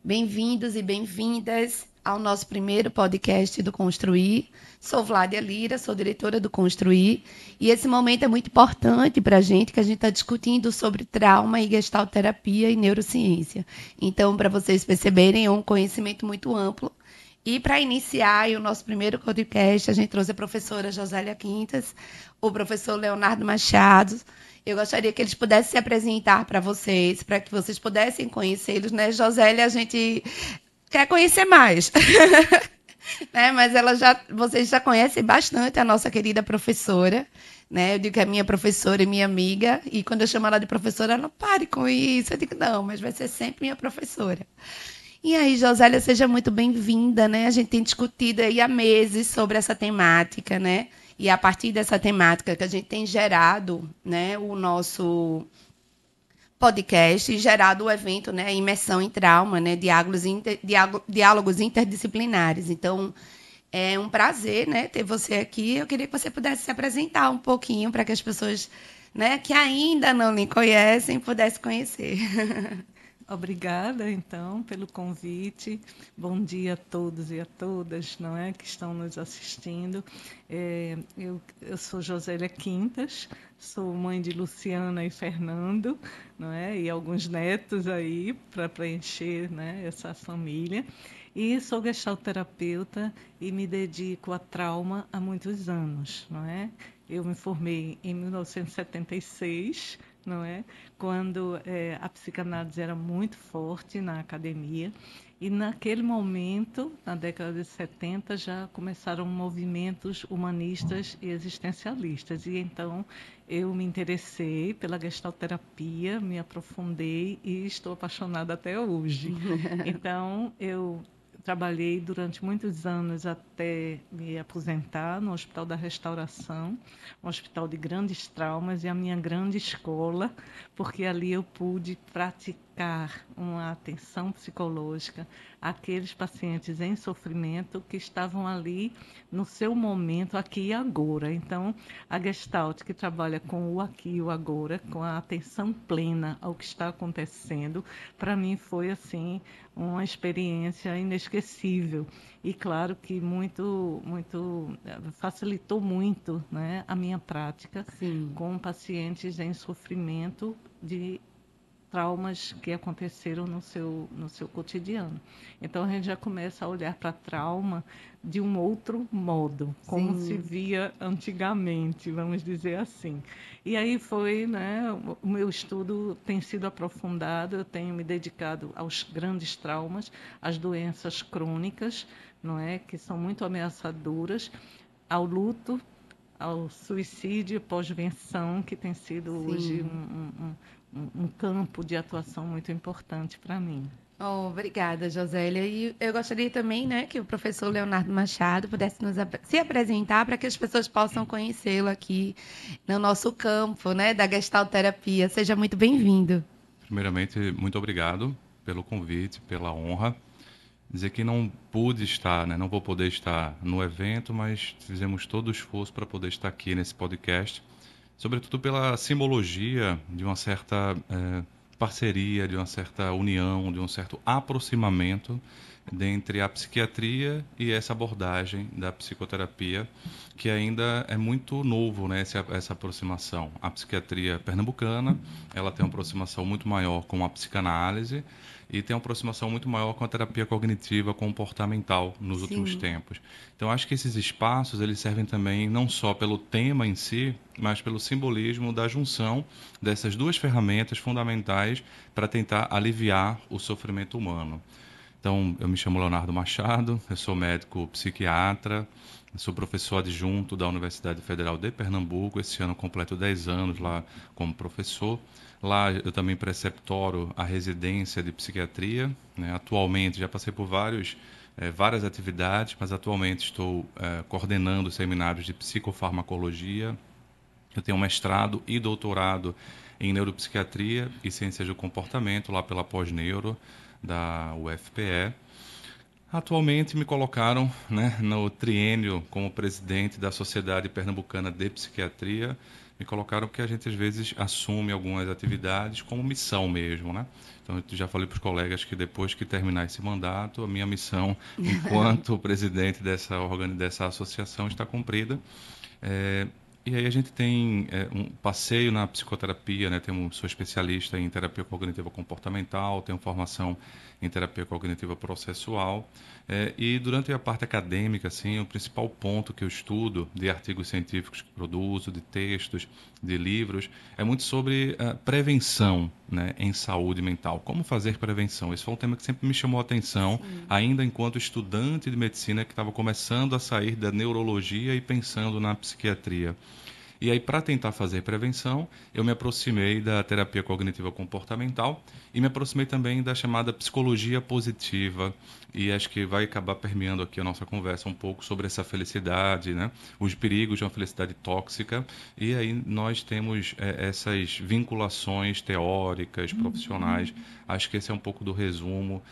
Bem-vindos e bem-vindas ao nosso primeiro podcast do Construir. Sou Vládia Lira, sou diretora do Construir, e esse momento é muito importante para a gente, que a gente está discutindo sobre trauma e gestalterapia e neurociência. Então, para vocês perceberem, é um conhecimento muito amplo. E para iniciar o nosso primeiro podcast, a gente trouxe a professora Josélia Quintas, o professor Leonardo Machado. Eu gostaria que eles pudessem se apresentar para vocês, para que vocês pudessem conhecê-los, né? Josélia, a gente quer conhecer mais, né? Mas vocês já conhecem bastante a nossa querida professora, né? Eu digo que é minha professora e minha amiga, e quando eu chamo ela de professora, ela pare com isso. Eu digo, não, mas vai ser sempre minha professora. E aí, Josélia, seja muito bem-vinda, né? A gente tem discutido aí há meses sobre essa temática, né? E é a partir dessa temática que a gente tem gerado, né, o nosso podcast e gerado o evento, né, Imersão em Trauma, né, diálogos interdisciplinares. Então, é um prazer, né, ter você aqui. Eu queria que você pudesse se apresentar um pouquinho para que as pessoas, né, que ainda não lhe conhecem pudessem conhecer. Obrigada, então, pelo convite. Bom dia a todos e a todas, não é, que estão nos assistindo. Eu sou Josélia Quintas, sou mãe de Luciana e Fernando, não é, e alguns netos aí para preencher, né, essa família. E sou gestalterapeuta e me dedico a trauma há muitos anos, não é? Eu me formei em 1976, não é? Quando a psicanálise era muito forte na academia. E naquele momento, na década de 70, já começaram movimentos humanistas e existencialistas. E então eu me interessei pela gestalterapia, me aprofundei e estou apaixonada até hoje. Então eu trabalhei durante muitos anos até me aposentar no Hospital da Restauração, um hospital de grandes traumas e a minha grande escola, porque ali eu pude praticar uma atenção psicológica àqueles pacientes em sofrimento que estavam ali no seu momento, aqui e agora. Então, a Gestalt, que trabalha com o aqui e o agora, com a atenção plena ao que está acontecendo, para mim foi assim uma experiência inesquecível e claro que muito facilitou muito, né, a minha prática Sim. com pacientes em sofrimento de traumas que aconteceram no seu cotidiano. Então a gente já começa a olhar para trauma de um outro modo, como se Sim. via antigamente, vamos dizer assim. E aí foi, né, o meu estudo tem sido aprofundado, eu tenho me dedicado aos grandes traumas, às doenças crônicas, não é, que são muito ameaçadoras, ao luto, ao suicídio pós-venção, que tem sido hoje Sim. um campo de atuação muito importante para mim. Oh, obrigada, Josélia. E eu gostaria também, né, que o professor Leonardo Machado pudesse se apresentar para que as pessoas possam conhecê-lo aqui no nosso campo, né, da gestalterapia. Seja muito bem-vindo. Primeiramente, muito obrigado pelo convite, pela honra. Dizer que não pude estar, né, não vou poder estar no evento, mas fizemos todo o esforço para poder estar aqui nesse podcast, sobretudo pela simbologia de uma certa parceria, de uma certa união, de um certo aproximamento dentre a psiquiatria e essa abordagem da psicoterapia, que ainda é muito novo, né, essa aproximação. A psiquiatria pernambucana, ela tem uma aproximação muito maior com a psicanálise e tem uma aproximação muito maior com a terapia cognitiva comportamental nos últimos Sim, tempos. Então, acho que esses espaços eles servem também não só pelo tema em si, mas pelo simbolismo da junção dessas duas ferramentas fundamentais para tentar aliviar o sofrimento humano. Então, eu me chamo Leonardo Machado, eu sou médico psiquiatra, sou professor adjunto da Universidade Federal de Pernambuco. Esse ano completo 10 anos lá como professor. Lá eu também preceptoro a residência de psiquiatria, né? Atualmente já passei por várias atividades, mas atualmente estou coordenando seminários de psicofarmacologia. Eu tenho um mestrado e doutorado em neuropsiquiatria e ciências do comportamento lá pela Pós-Neuro da UFPE. Atualmente me colocaram, né, no triênio como presidente da Sociedade Pernambucana de Psiquiatria, Me colocaram porque a gente às vezes assume algumas atividades como missão mesmo, né? Então eu já falei para os colegas que depois que terminar esse mandato, a minha missão enquanto presidente dessa associação está cumprida. É, e aí a gente tem um passeio na psicoterapia, né? Sou especialista em terapia cognitiva comportamental, tenho formação em terapia cognitiva processual. E durante a parte acadêmica, assim, o principal ponto que eu estudo de artigos científicos que produzo, de textos, de livros, é muito sobre prevenção, né, em saúde mental. Como fazer prevenção? Esse foi um tema que sempre me chamou a atenção, Sim. ainda enquanto estudante de medicina que estava começando a sair da neurologia e pensando na psiquiatria. E aí, para tentar fazer prevenção, eu me aproximei da terapia cognitiva comportamental e me aproximei também da chamada psicologia positiva. E acho que vai acabar permeando aqui a nossa conversa um pouco sobre essa felicidade, né? Os perigos de uma felicidade tóxica. E aí nós temos essas vinculações teóricas, profissionais. Acho que esse é um pouco do resumo,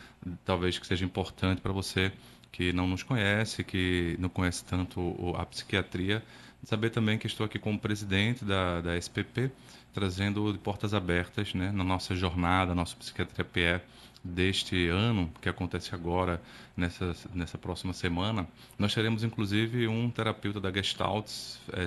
talvez que seja importante para você que não nos conhece, que não conhece tanto a psiquiatria, saber também que estou aqui como presidente da SPP, trazendo de portas abertas, né, na nossa jornada, nossa Psiquiatria PE deste ano, que acontece agora, nessa próxima semana. Nós teremos, inclusive, um terapeuta da Gestalt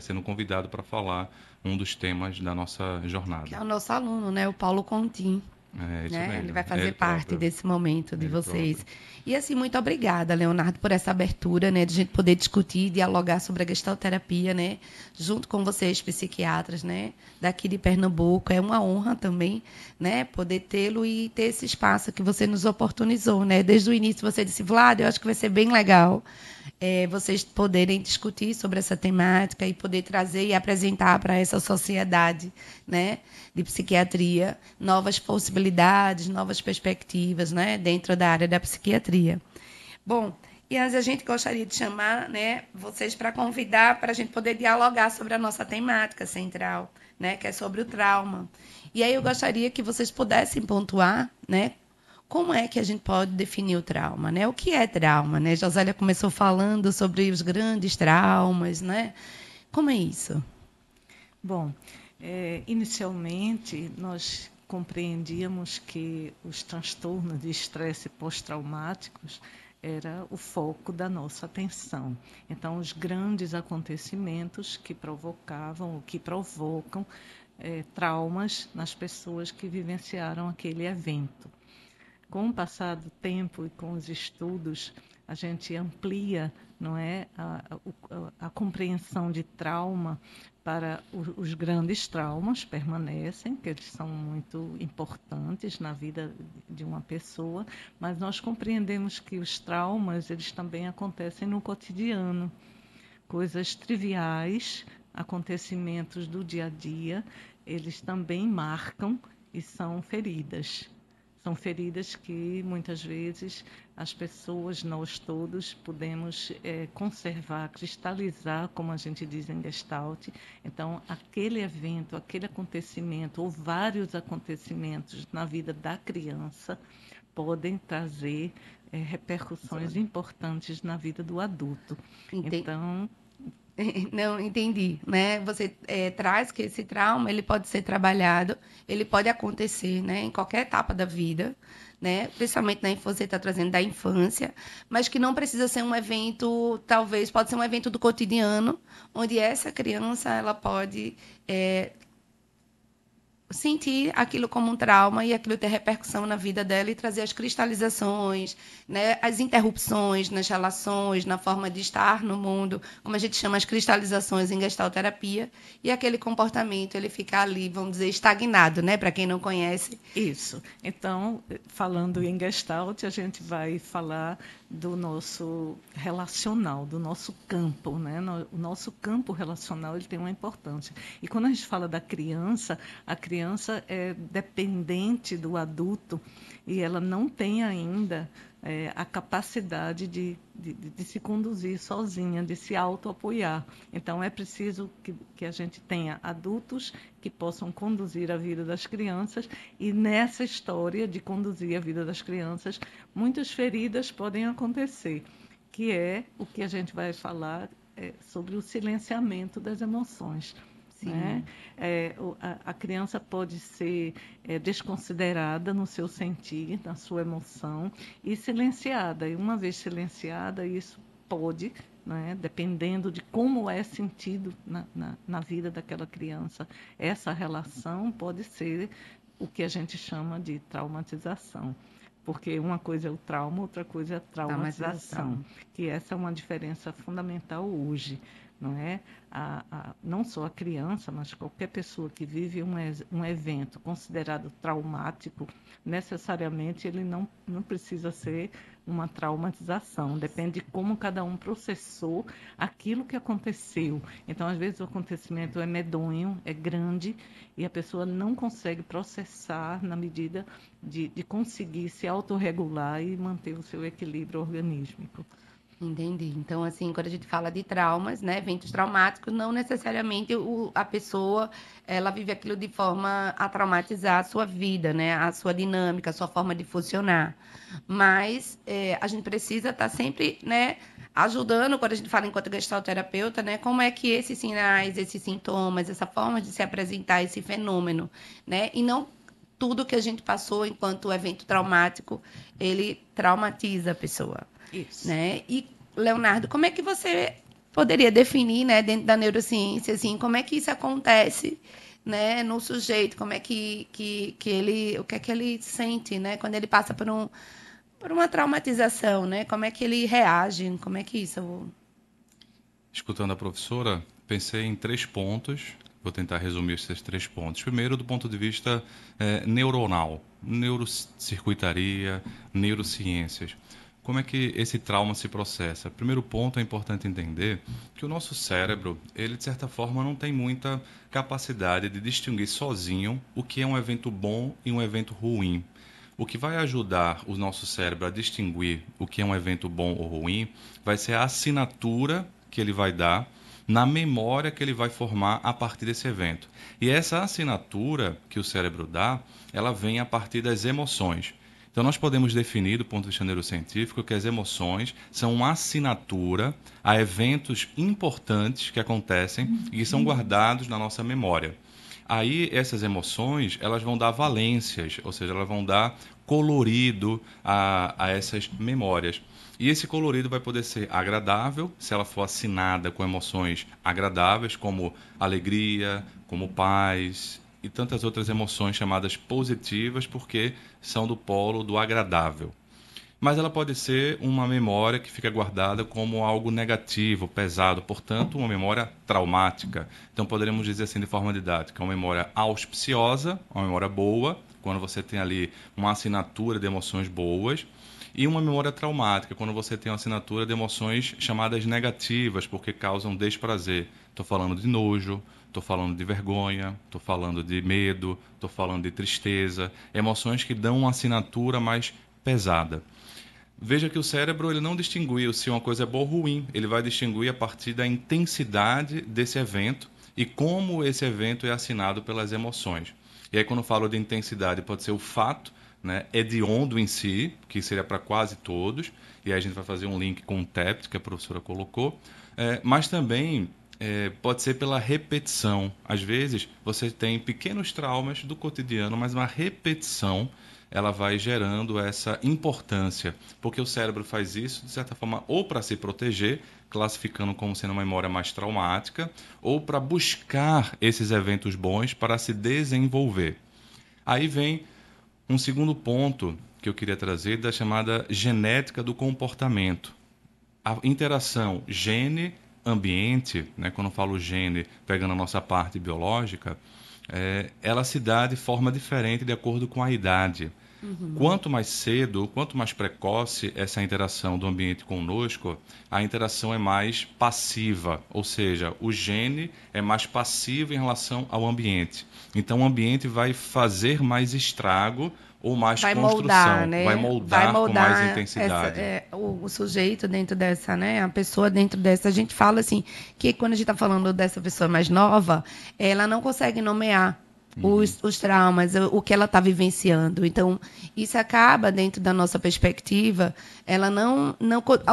sendo convidado para falar um dos temas da nossa Que jornada. é o nosso aluno, né? O Paulo Contim. É isso Né? Ele mesmo, vai é fazer ele parte próprio, desse momento é de ele próprio. vocês. E assim, muito obrigada, Leonardo, por essa abertura, né, de a gente poder discutir, dialogar sobre a gestalterapia, né, junto com vocês, psiquiatras, né, daqui de Pernambuco. É uma honra também, né, poder tê-lo e ter esse espaço que você nos oportunizou, né. Desde o início você disse, Vlad, eu acho que vai ser bem legal vocês poderem discutir sobre essa temática e poder trazer e apresentar para essa sociedade, né, de psiquiatria novas possibilidades, novas perspectivas, né, dentro da área da psiquiatria. Bom, e a gente gostaria de chamar, né, vocês para convidar para a gente poder dialogar sobre a nossa temática central, né, que é sobre o trauma. E aí eu gostaria que vocês pudessem pontuar, né, como é que a gente pode definir o trauma, né? O que é trauma, né? Josélia começou falando sobre os grandes traumas, né? Como é isso? Bom, inicialmente nós compreendíamos que os transtornos de estresse pós-traumáticos era o foco da nossa atenção. Então, os grandes acontecimentos que provocavam, ou que provocam traumas nas pessoas que vivenciaram aquele evento. Com o passar do tempo e com os estudos, a gente amplia, não é, a compreensão de trauma para os grandes traumas permanecem, que eles são muito importantes na vida de uma pessoa, mas nós compreendemos que os traumas, eles também acontecem no cotidiano, coisas triviais, acontecimentos do dia a dia, eles também marcam e são feridas. São feridas que, muitas vezes, as pessoas, nós todos, podemos conservar, cristalizar, como a gente diz em Gestalt. Então, aquele evento, aquele acontecimento, ou vários acontecimentos na vida da criança, podem trazer repercussões importantes na vida do adulto. Entendi. Então, Não, entendi, né? Você traz que esse trauma ele pode ser trabalhado, ele pode acontecer, né, em qualquer etapa da vida, né? Principalmente na infância, você está trazendo da infância, mas que não precisa ser um evento, talvez pode ser um evento do cotidiano, onde essa criança ela pode sentir aquilo como um trauma e aquilo ter repercussão na vida dela e trazer as cristalizações, né, as interrupções nas relações, na forma de estar no mundo, como a gente chama as cristalizações em gestalterapia, e aquele comportamento ele fica ali, vamos dizer, estagnado, né, para quem não conhece. isso. Então, falando em Gestalt, a gente vai falar do nosso relacional, do nosso campo, né? O nosso campo relacional ele tem uma importância. E quando a gente fala da criança, a criança é dependente do adulto e ela não tem ainda a capacidade de se conduzir sozinha, de se auto-apoiar. Então, é preciso que a gente tenha adultos que possam conduzir a vida das crianças e nessa história de conduzir a vida das crianças, muitas feridas podem acontecer, que é o que a gente vai falar sobre o silenciamento das emoções. Né? A criança pode ser desconsiderada no seu sentir, na sua emoção, e silenciada. E uma vez silenciada, isso pode, né, dependendo de como é sentido na vida daquela criança, essa relação pode ser o que a gente chama de traumatização. Porque uma coisa é o trauma, outra coisa é a traumatização. Que essa é uma diferença fundamental hoje. Não é? Não só a criança, mas qualquer pessoa que vive um evento considerado traumático, necessariamente ele não precisa ser uma traumatização. Depende de como cada um processou aquilo que aconteceu. Então, às vezes, o acontecimento é medonho, é grande, e a pessoa não consegue processar na medida de conseguir se autorregular e manter o seu equilíbrio organísmico. Entendi. Então, assim, quando a gente fala de traumas, né, eventos traumáticos, não necessariamente a pessoa, ela vive aquilo de forma a traumatizar a sua vida, né, a sua dinâmica, a sua forma de funcionar. Mas a gente precisa estar sempre, né, ajudando, quando a gente fala enquanto gestalterapeuta, né, como é que esses sinais, esses sintomas, essa forma de se apresentar esse fenômeno, né, e não tudo que a gente passou enquanto evento traumático, ele traumatiza a pessoa. Isso. Né? E, Leonardo, como é que você poderia definir, né, dentro da neurociência, assim, como é que isso acontece, né, no sujeito, como é que ele, o que é que ele sente, né, quando ele passa por uma traumatização, né? Como é que ele reage? Como é que isso? Escutando a professora, pensei em 3 pontos. Vou tentar resumir esses 3 pontos. Primeiro, do ponto de vista neuronal, neurocircuitaria, neurociências. Como é que esse trauma se processa? Primeiro ponto, é importante entender que o nosso cérebro, ele de certa forma não tem muita capacidade de distinguir sozinho o que é um evento bom e um evento ruim. O que vai ajudar o nosso cérebro a distinguir o que é um evento bom ou ruim vai ser a assinatura que ele vai dar na memória que ele vai formar a partir desse evento. E essa assinatura que o cérebro dá, ela vem a partir das emoções. Então, nós podemos definir, do ponto de vista neurocientífico, que as emoções são uma assinatura a eventos importantes que acontecem e que são guardados na nossa memória. Aí, essas emoções, elas vão dar valências, ou seja, elas vão dar colorido a essas memórias. E esse colorido vai poder ser agradável, se ela for assinada com emoções agradáveis, como alegria, como paz, e tantas outras emoções chamadas positivas, porque são do polo do agradável. Mas ela pode ser uma memória que fica guardada como algo negativo, pesado, portanto, uma memória traumática. Então, poderíamos dizer assim de forma didática, uma memória auspiciosa, uma memória boa, quando você tem ali uma assinatura de emoções boas, e uma memória traumática, quando você tem uma assinatura de emoções chamadas negativas, porque causam desprazer. Estou falando de nojo, estou falando de vergonha, estou falando de medo, estou falando de tristeza, emoções que dão uma assinatura mais pesada. Veja que o cérebro ele não distinguiu se uma coisa é boa ou ruim, ele vai distinguir a partir da intensidade desse evento e como esse evento é assinado pelas emoções. E aí, quando eu falo de intensidade, pode ser o fato, né, hediondo em si, que seria para quase todos, e aí a gente vai fazer um link com o TEPT, que a professora colocou, mas também pode ser pela repetição. Às vezes, você tem pequenos traumas do cotidiano, mas uma repetição ela vai gerando essa importância, porque o cérebro faz isso, de certa forma, ou para se proteger, classificando como sendo uma memória mais traumática, ou para buscar esses eventos bons para se desenvolver. Aí vem um segundo ponto que eu queria trazer, da chamada genética do comportamento. A interação gene-ambiente, né, quando eu falo gene, pegando a nossa parte biológica, ela se dá de forma diferente de acordo com a idade. Uhum. Quanto mais cedo, quanto mais precoce essa interação do ambiente conosco, a interação é mais passiva, ou seja, o gene é mais passivo em relação ao ambiente. Então, o ambiente vai fazer mais estrago ou mais construção, moldar, né? vai moldar com mais intensidade. O sujeito dentro dessa, né? A pessoa dentro dessa. A gente fala assim, que quando a gente está falando dessa pessoa mais nova, ela não consegue nomear, os traumas, o que ela está vivenciando. Então, isso acaba, dentro da nossa perspectiva, ela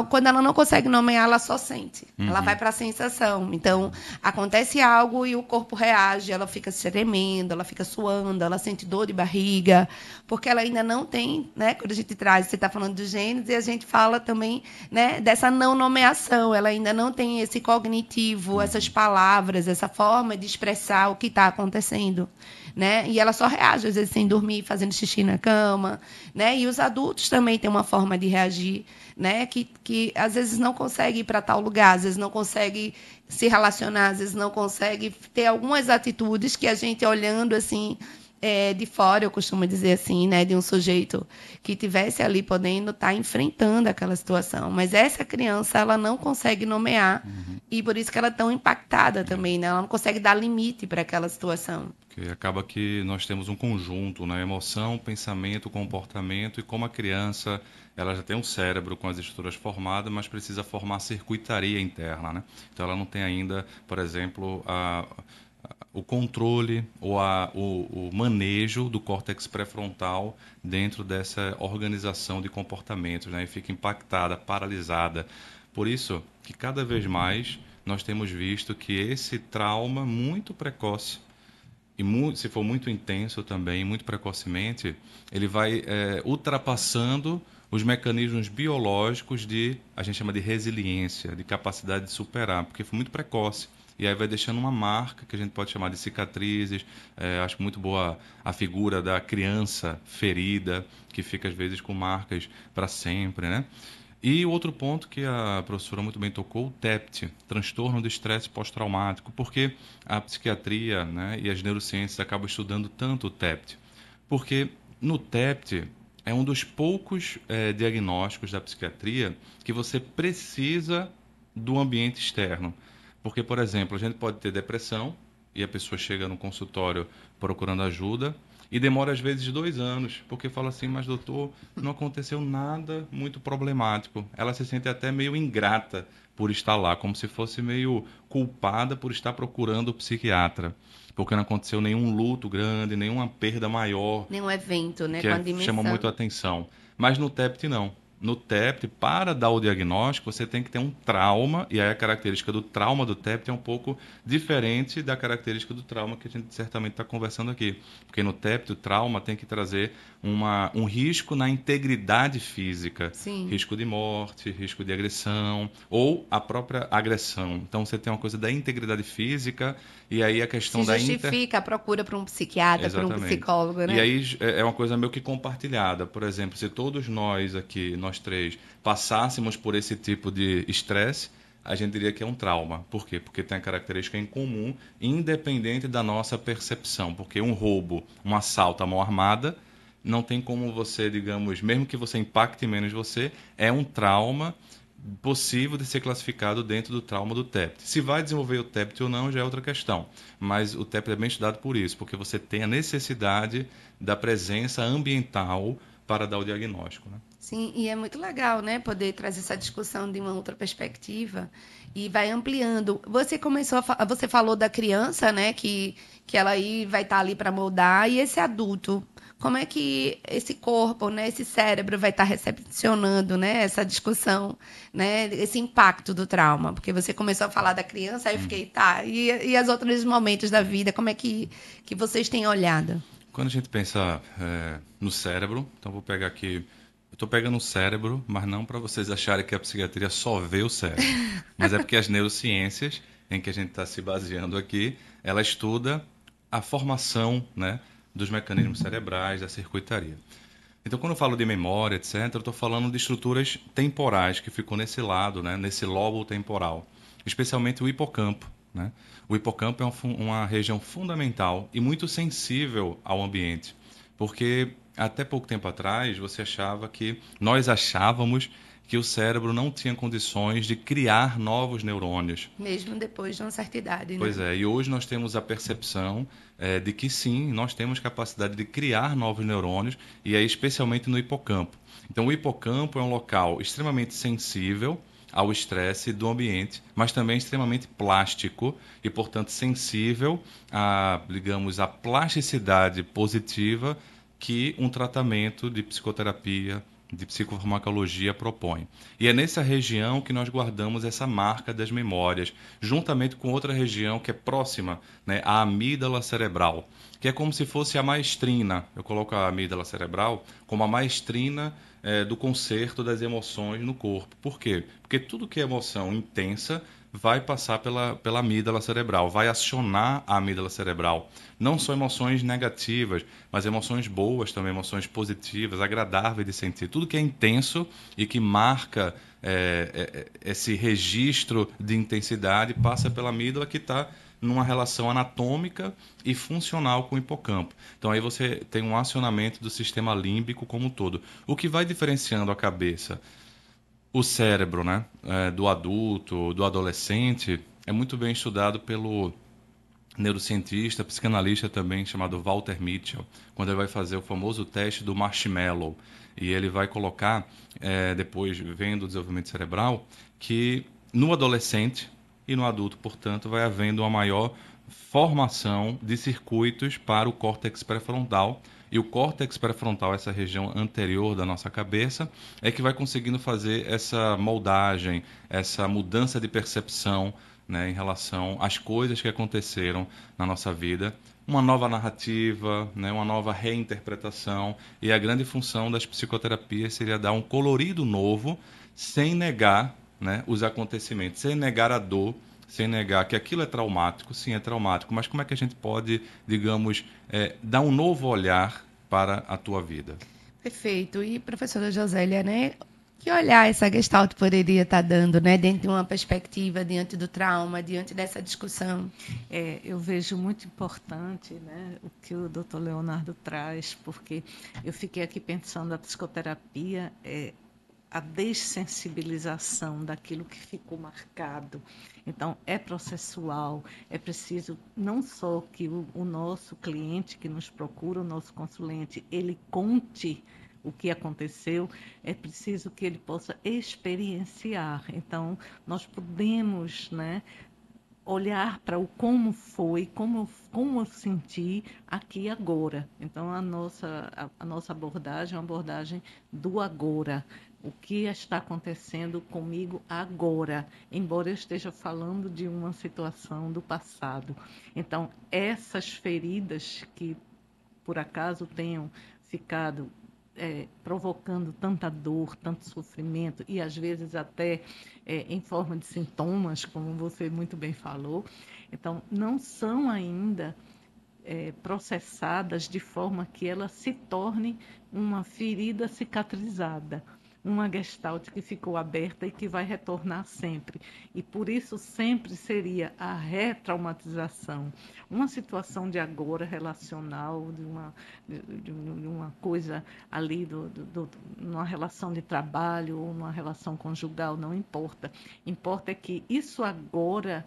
quando ela não consegue nomear, ela só sente. Ela vai para a sensação. Então, acontece algo e o corpo reage, ela fica se tremendo, ela fica suando, ela sente dor de barriga, porque ela ainda não tem, né? Quando a gente traz, você está falando dos genes, e a gente fala também, né, dessa não nomeação. Ela ainda não tem esse cognitivo, essas palavras, essa forma de expressar o que está acontecendo. Né? E ela só reage, às vezes, sem dormir, fazendo xixi na cama. Né? E os adultos também têm uma forma de reagir, né? que às vezes não consegue ir para tal lugar, às vezes não consegue se relacionar, às vezes não consegue ter algumas atitudes que a gente, olhando assim, de fora, eu costumo dizer assim, né, de um sujeito que tivesse ali podendo estar enfrentando aquela situação. Mas essa criança, ela não consegue nomear, e por isso que ela é tão impactada também, né? Ela não consegue dar limite para aquela situação. Porque acaba que nós temos um conjunto, né? Emoção, pensamento, comportamento, e como a criança, ela já tem um cérebro com as estruturas formadas, mas precisa formar circuitaria interna, né? Então ela não tem ainda, por exemplo, o controle ou o manejo do córtex pré-frontal dentro dessa organização de comportamentos, né? E fica impactada, paralisada. Por isso que cada vez mais nós temos visto que esse trauma muito precoce, e se for muito intenso também, muito precocemente, ele vai ultrapassando os mecanismos biológicos a gente chama de resiliência, de capacidade de superar, porque foi muito precoce. E aí vai deixando uma marca que a gente pode chamar de cicatrizes. Acho muito boa a figura da criança ferida, que fica às vezes com marcas para sempre, né? E o outro ponto que a professora muito bem tocou, o TEPT, transtorno de estresse pós-traumático, porque a psiquiatria, né, e as neurociências acabam estudando tanto o TEPT, porque no TEPT é um dos poucos diagnósticos da psiquiatria que você precisa do ambiente externo. Porque, por exemplo, a gente pode ter depressão e a pessoa chega no consultório procurando ajuda, e demora às vezes 2 anos, porque fala assim, mas doutor, não aconteceu nada muito problemático. Ela se sente até meio ingrata por estar lá, como se fosse meio culpada por estar procurando o psiquiatra, porque não aconteceu nenhum luto grande, nenhuma perda maior. Nenhum evento, né, Que com a dimensão. chama muito a atenção. Mas no TEPT não. No TEPT, para dar o diagnóstico, você tem que ter um trauma, e aí a característica do trauma do TEPT é um pouco diferente da característica do trauma que a gente certamente está conversando aqui. Porque no TEPT, o trauma tem que trazer um risco na integridade física. Sim. Risco de morte, risco de agressão, ou a própria agressão. Então, você tem uma coisa da integridade física, e aí a questão Se justifica a procura para um psiquiatra, para um psicólogo, né? E aí é uma coisa meio que compartilhada. Por exemplo, se todos nós aqui, nós 3, passássemos por esse tipo de estresse, a gente diria que é um trauma. Por quê? Porque tem a característica em comum, independente da nossa percepção. Porque um roubo, um assalto à mão armada, não tem como você, digamos, mesmo que você impacte menos você, é um trauma possível de ser classificado dentro do trauma do TEPT. Se vai desenvolver o TEPT ou não já é outra questão, mas o TEPT é bem estudado por isso, porque você tem a necessidade da presença ambiental para dar o diagnóstico, né? Sim, e é muito legal, né, poder trazer essa discussão de uma outra perspectiva e vai ampliando. Você falou da criança, né, que ela aí vai estar ali para moldar, e esse adulto, como é que esse corpo, né, esse cérebro vai estar recepcionando, né, essa discussão, né, esse impacto do trauma? Porque você começou a falar da criança, aí eu fiquei, tá, e os outros momentos da vida, como é que vocês têm olhado? Quando a gente pensa no cérebro, então vou pegar aqui, eu estou pegando o cérebro, mas não para vocês acharem que a psiquiatria só vê o cérebro, mas é porque as neurociências, em que a gente está se baseando aqui, ela estuda a formação, né, dos mecanismos cerebrais, da circuitaria. Então, quando eu falo de memória, etc., eu estou falando de estruturas temporais que ficam nesse lado, né, nesse lobo temporal, especialmente o hipocampo, né? O hipocampo é uma região fundamental e muito sensível ao ambiente, porque até pouco tempo atrás nós achávamos que o cérebro não tinha condições de criar novos neurônios. Mesmo depois de uma certa idade, né? Pois é, e hoje nós temos a percepção de que sim, nós temos capacidade de criar novos neurônios, e aí especialmente no hipocampo. Então o hipocampo é um local extremamente sensível, ao estresse do ambiente, mas também extremamente plástico e, portanto, sensível a, digamos, a plasticidade positiva que um tratamento de psicoterapia, de psicofarmacologia propõe. E é nessa região que nós guardamos essa marca das memórias, juntamente com outra região que é próxima, né, à amígdala cerebral, que é como se fosse a maestrina. Eu coloco a amígdala cerebral como a maestrina do concerto das emoções no corpo. Por quê? Porque tudo que é emoção intensa vai passar pela amígdala cerebral, vai acionar a amígdala cerebral. Não só emoções negativas, mas emoções boas também, emoções positivas, agradáveis de sentir. Tudo que é intenso e que marca esse registro de intensidade passa pela amígdala, que está numa relação anatômica e funcional com o hipocampo. Então aí você tem um acionamento do sistema límbico como um todo. O que vai diferenciando a cabeça, o cérebro, né, do adulto, do adolescente, é muito bem estudado pelo neurocientista, psicanalista também, chamado Walter Mitchell, quando ele vai fazer o famoso teste do marshmallow. E ele vai colocar, depois vendo o desenvolvimento cerebral, que no adolescente e no adulto, portanto, vai havendo uma maior formação de circuitos para o córtex pré-frontal. E o córtex pré-frontal, essa região anterior da nossa cabeça, é que vai conseguindo fazer essa moldagem, essa mudança de percepção, né, em relação às coisas que aconteceram na nossa vida, uma nova narrativa, né, uma nova reinterpretação. E a grande função das psicoterapias seria dar um colorido novo, sem negar, né, os acontecimentos, sem negar a dor, sem negar que aquilo é traumático. Sim, é traumático, mas como é que a gente pode, digamos, dar um novo olhar para a tua vida? Perfeito. E, professora Josélia, né? Que olhar essa Gestalt poderia estar dando, né? Dentro de uma perspectiva, diante do trauma, diante dessa discussão? Eu vejo muito importante, né, o que o Dr. Leonardo traz, porque eu fiquei aqui pensando, a psicoterapia é a dessensibilização daquilo que ficou marcado. Então, é processual, é preciso não só que o nosso cliente que nos procura, o nosso consulente, ele conte o que aconteceu, é preciso que ele possa experienciar. Então, nós podemos, né, olhar para o como foi, como eu senti aqui e agora. Então, a nossa abordagem é uma abordagem do agora. O que está acontecendo comigo agora, embora eu esteja falando de uma situação do passado. Então, essas feridas que, por acaso, tenham ficado provocando tanta dor, tanto sofrimento, e às vezes até em forma de sintomas, como você muito bem falou. Então, não são ainda processadas de forma que ela se torne uma ferida cicatrizada, uma gestalt que ficou aberta e que vai retornar sempre. E por isso sempre seria a retraumatização, uma situação de agora relacional, de uma coisa ali, numa relação de trabalho ou numa relação conjugal, não importa. Importa é que isso agora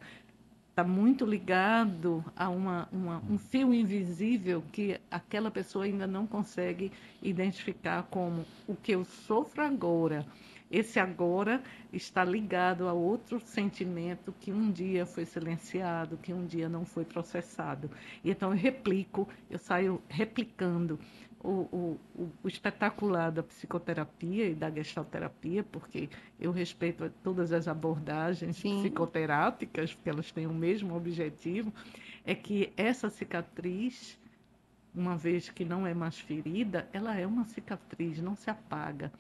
está muito ligado a um fio invisível que aquela pessoa ainda não consegue identificar como o que eu sofro agora. Esse agora está ligado a outro sentimento que um dia foi silenciado, que um dia não foi processado. E então eu saio replicando o espetacular da psicoterapia e da gestalterapia, porque eu respeito todas as abordagens psicoterápicas, porque elas têm o mesmo objetivo, é que essa cicatriz, uma vez que não é mais ferida, ela é uma cicatriz, não se apaga.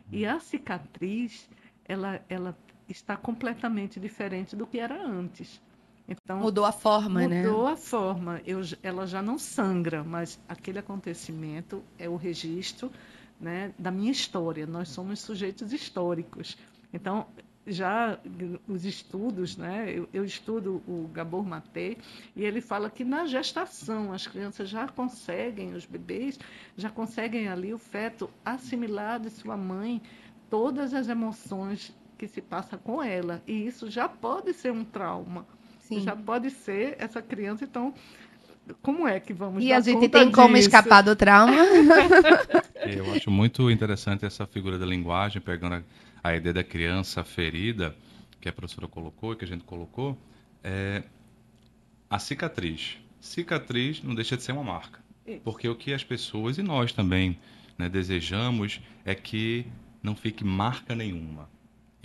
E a cicatriz, ela está completamente diferente do que era antes. Então, Mudou a forma, né? mudou a forma. Ela já não sangra, mas aquele acontecimento é o registro, né, da minha história. Nós somos sujeitos históricos. Então, já os estudos, né, eu estudo o Gabor Maté, e ele fala que na gestação as crianças já conseguem, os bebês já conseguem ali, o feto assimilar de sua mãe todas as emoções que se passa com ela. E isso já pode ser um trauma. Sim. Já pode ser essa criança, então, como é que vamos E dar a gente conta tem como disso? escapar do trauma? Eu acho muito interessante essa figura da linguagem, pegando a ideia da criança ferida, que a professora colocou, que a gente colocou, é a cicatriz. Cicatriz não deixa de ser uma marca. Isso. Porque o que as pessoas, e nós também, né, desejamos, é que não fique marca nenhuma.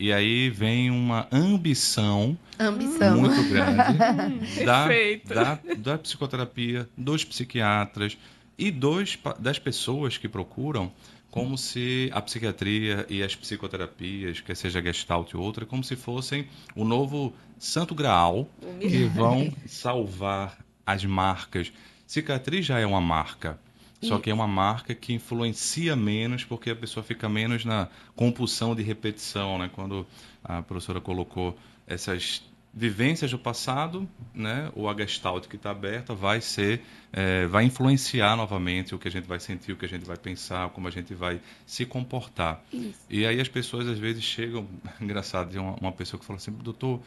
E aí vem uma ambição Ambição. muito grande Perfeito. da psicoterapia, dos psiquiatras e das pessoas que procuram, como se a psiquiatria e as psicoterapias, quer seja Gestalt ou outra, como se fossem o novo santo graal que vão salvar as marcas. Cicatriz já é uma marca. Só que é uma marca que influencia menos, porque a pessoa fica menos na compulsão de repetição, né? Quando a professora colocou essas vivências do passado, né? O Gestalt que está aberta vai influenciar novamente o que a gente vai sentir, o que a gente vai pensar, como a gente vai se comportar. Isso. E aí as pessoas às vezes chegam, engraçado, tem uma pessoa que fala assim, doutor,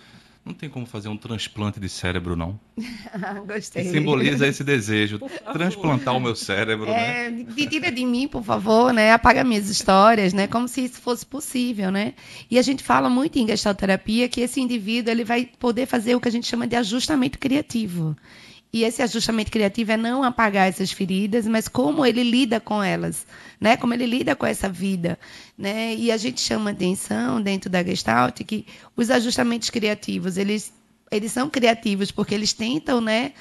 não tem como fazer um transplante de cérebro, não? Gostei. Que simboliza esse desejo, transplantar o meu cérebro, né? Tira de mim, por favor, né? Apaga minhas histórias, né? Como se isso fosse possível, né? E a gente fala muito em gestalterapia que esse indivíduo ele vai poder fazer o que a gente chama de ajustamento criativo. E esse ajustamento criativo é não apagar essas feridas, mas como ele lida com elas, né? Como ele lida com essa vida, né? E a gente chama atenção dentro da Gestalt que os ajustamentos criativos, eles são criativos porque eles tentam, né,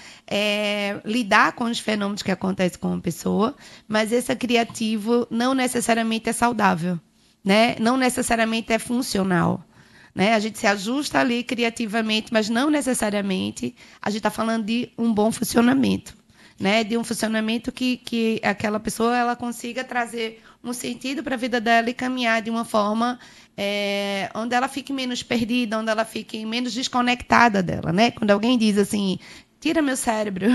lidar com os fenômenos que acontecem com uma pessoa, mas esse criativo não necessariamente é saudável, né? Não necessariamente é funcional. Né? A gente se ajusta ali criativamente, mas não necessariamente a gente está falando de um bom funcionamento, né? De um funcionamento que aquela pessoa ela consiga trazer um sentido para a vida dela e caminhar de uma forma onde ela fique menos perdida, onde ela fique menos desconectada dela. Né? Quando alguém diz assim, tira meu cérebro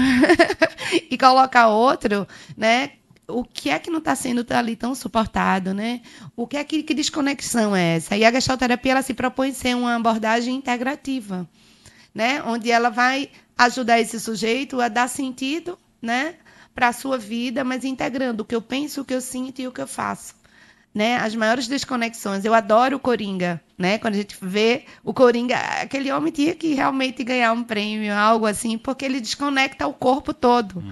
e coloca outro, né? O que é que não está sendo ali tão suportado, né? O que é que desconexão é essa? E a gestalterapia ela se propõe ser uma abordagem integrativa, né? Onde ela vai ajudar esse sujeito a dar sentido, né, para a sua vida, mas integrando o que eu penso, o que eu sinto e o que eu faço. Né? As maiores desconexões. Eu adoro o Coringa, né? Quando a gente vê o Coringa, aquele homem tinha que realmente ganhar um prêmio, algo assim, porque ele desconecta o corpo todo.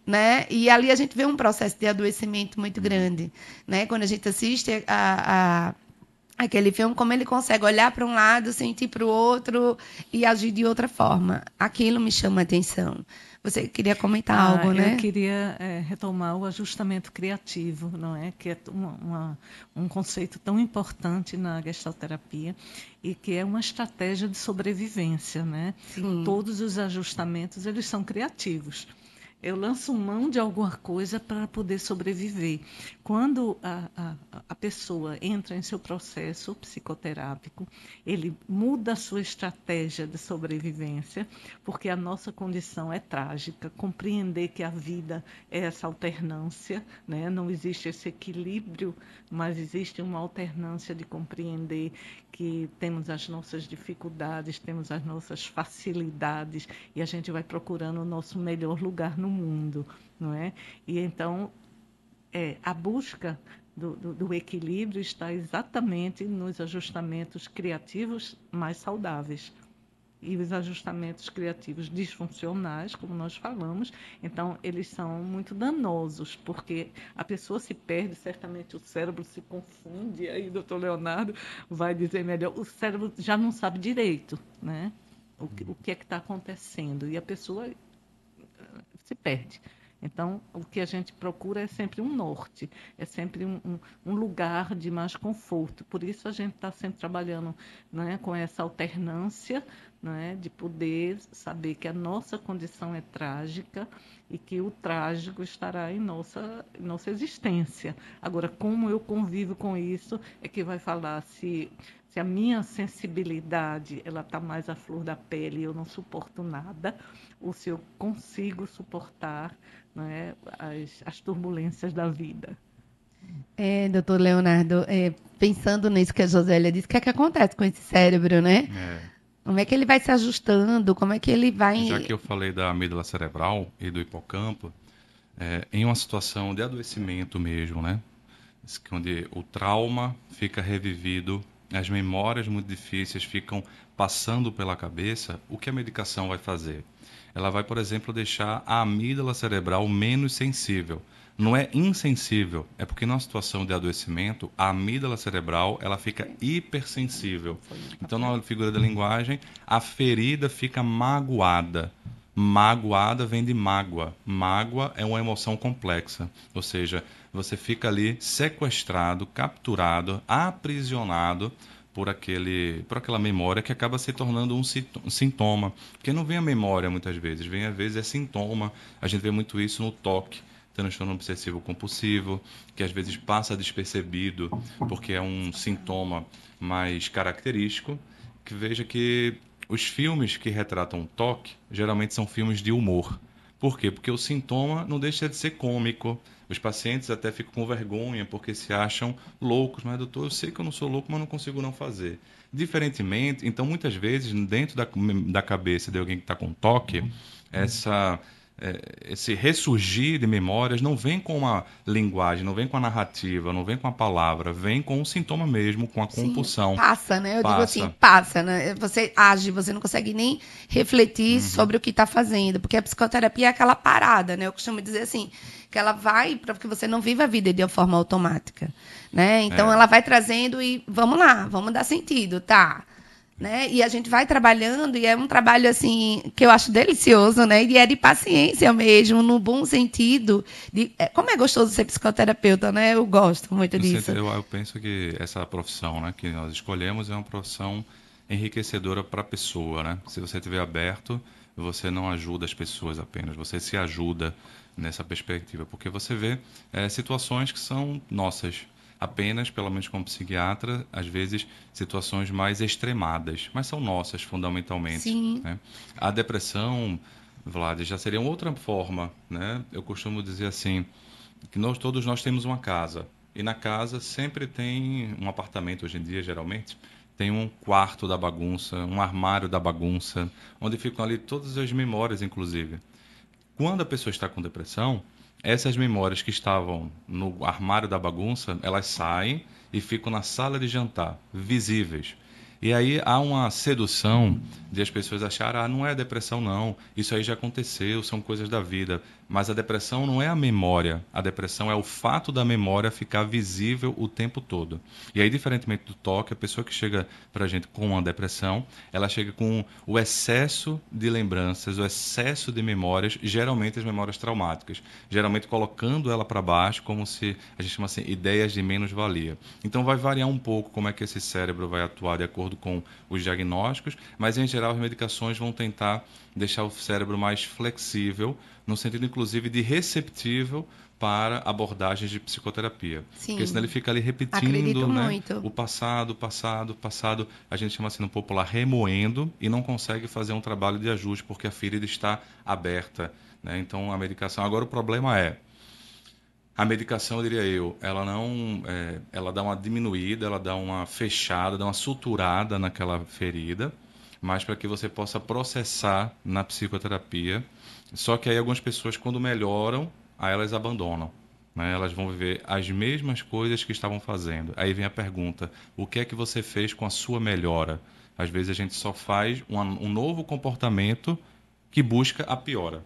Né? E ali a gente vê um processo de adoecimento muito grande. Né? Quando a gente assiste aquele filme, como ele consegue olhar para um lado, sentir para o outro e agir de outra forma. Aquilo me chama a atenção. Você queria comentar algo, né? Eu queria retomar o ajustamento criativo, não é? Que é um conceito tão importante na gestalterapia e que é uma estratégia de sobrevivência, né? Sim. Todos os ajustamentos, eles são criativos. Eu lanço mão de alguma coisa para poder sobreviver. Quando a pessoa entra em seu processo psicoterápico, ele muda a sua estratégia de sobrevivência, porque a nossa condição é trágica. Compreender que a vida é essa alternância, né? Não existe esse equilíbrio, mas existe uma alternância de compreender que temos as nossas dificuldades, temos as nossas facilidades e a gente vai procurando o nosso melhor lugar no mundo, não é? E então a busca do equilíbrio está exatamente nos ajustamentos criativos mais saudáveis. E os ajustamentos criativos disfuncionais, como nós falamos, então eles são muito danosos, porque a pessoa se perde, certamente o cérebro se confunde, aí o doutor Leonardo vai dizer melhor, o cérebro já não sabe direito, né? O que é que está acontecendo, e a pessoa se perde. Então, o que a gente procura é sempre um norte, é sempre um lugar de mais conforto. Por isso, a gente está sempre trabalhando, né, com essa alternância, né, de poder saber que a nossa condição é trágica e que o trágico estará em nossa existência. Agora, como eu convivo com isso, é que vai falar se a minha sensibilidade ela está mais à flor da pele e eu não suporto nada, ou se eu consigo suportar, né, as turbulências da vida. Doutor Leonardo, pensando nisso que a Josélia disse, o que é que acontece com esse cérebro, né? Como é que ele vai se ajustando? Como é que ele Já vai... que eu falei da amígdala cerebral e do hipocampo, em uma situação de adoecimento mesmo, né? Onde o trauma fica revivido, as memórias muito difíceis ficam passando pela cabeça, o que a medicação vai fazer? Ela vai, por exemplo, deixar a amígdala cerebral menos sensível. Não é insensível, é porque numa situação de adoecimento, a amígdala cerebral ela fica hipersensível. Então, na figura da linguagem, a ferida fica magoada. Magoada vem de mágoa. Mágoa é uma emoção complexa, ou seja, você fica ali sequestrado, capturado, aprisionado por aquela memória que acaba se tornando um sintoma. Porque não vem a memória muitas vezes, vem às vezes é sintoma. A gente vê muito isso no toque, transtorno obsessivo compulsivo, que às vezes passa despercebido porque é um sintoma mais característico, que veja que os filmes que retratam toque geralmente são filmes de humor. Por quê? Porque o sintoma não deixa de ser cômico. Os pacientes até ficam com vergonha porque se acham loucos. Mas, doutor, eu sei que eu não sou louco, mas não consigo não fazer. Diferentemente, então, muitas vezes, dentro da cabeça de alguém que está com toque, essa esse ressurgir de memórias não vem com uma linguagem, não vem com a narrativa, não vem com a palavra, vem com o sintoma mesmo, com a Sim, compulsão. passa, né? Eu digo assim, Passa. passa, né? Você age, você não consegue nem refletir Uhum. sobre o que está fazendo, porque a psicoterapia é aquela parada, né? Eu costumo dizer assim, que ela vai para que você não viva a vida de uma forma automática, né? Então É, ela vai trazendo e vamos lá, vamos dar sentido, tá? Né? E a gente vai trabalhando e é um trabalho assim que eu acho delicioso, né? E é de paciência mesmo, no bom sentido. Como é gostoso ser psicoterapeuta, né? Eu gosto muito disso. eu penso que essa profissão, né, que nós escolhemos é uma profissão enriquecedora para a pessoa, né? Se você estiver aberto, você não ajuda as pessoas apenas, você se ajuda nessa perspectiva, porque você vê situações que são nossas, apenas, pelo menos como psiquiatra, às vezes situações mais extremadas, mas são nossas fundamentalmente, Sim, né? A depressão, Vlad, já seria uma outra forma, né? Eu costumo dizer assim, que todos nós temos uma casa. E na casa sempre tem um apartamento, hoje em dia, geralmente, tem um quarto da bagunça, um armário da bagunça, onde ficam ali todas as memórias, inclusive. Quando a pessoa está com depressão, essas memórias que estavam no armário da bagunça, elas saem e ficam na sala de jantar, visíveis. E aí há uma sedução de as pessoas acharem, não é depressão não, isso aí já aconteceu, são coisas da vida. Mas a depressão não é a memória, a depressão é o fato da memória ficar visível o tempo todo. E aí, diferentemente do toque, a pessoa que chega para a gente com uma depressão, ela chega com o excesso de lembranças, o excesso de memórias, geralmente as memórias traumáticas, geralmente colocando ela para baixo como se a gente chama assim, ideias de menos-valia. Então vai variar um pouco como é que esse cérebro vai atuar de acordo com os diagnósticos, mas em geral as medicações vão tentar deixar o cérebro mais flexível, no sentido inclusive de receptível para abordagens de psicoterapia. Porque senão ele sim. fica ali Acredito repetindo, né, muito. o passado, passado, passado, a gente chama assim no popular remoendo e não consegue fazer um trabalho de ajuste porque a ferida está aberta, né? Então a medicação, agora o problema é a medicação, eu diria eu, ela não, ela dá uma diminuída, ela dá uma fechada, dá uma suturada naquela ferida, mas para que você possa processar na psicoterapia. Só que aí algumas pessoas, quando melhoram, aí elas abandonam, né? Elas vão viver as mesmas coisas que estavam fazendo. Aí vem a pergunta: o que é que você fez com a sua melhora? Às vezes a gente só faz um novo comportamento que busca a piora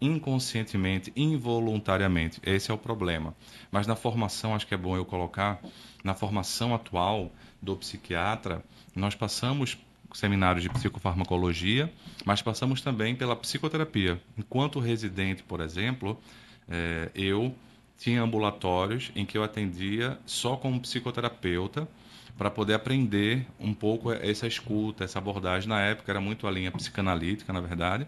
inconscientemente, involuntariamente. Esse é o problema. Mas na formação, acho que é bom eu colocar, na formação atual do psiquiatra, nós passamos seminários de psicofarmacologia, mas passamos também pela psicoterapia. Enquanto residente, por exemplo, eu tinha ambulatórios em que eu atendia só como psicoterapeuta para poder aprender um pouco essa escuta, essa abordagem. Na época era muito a linha psicanalítica, na verdade,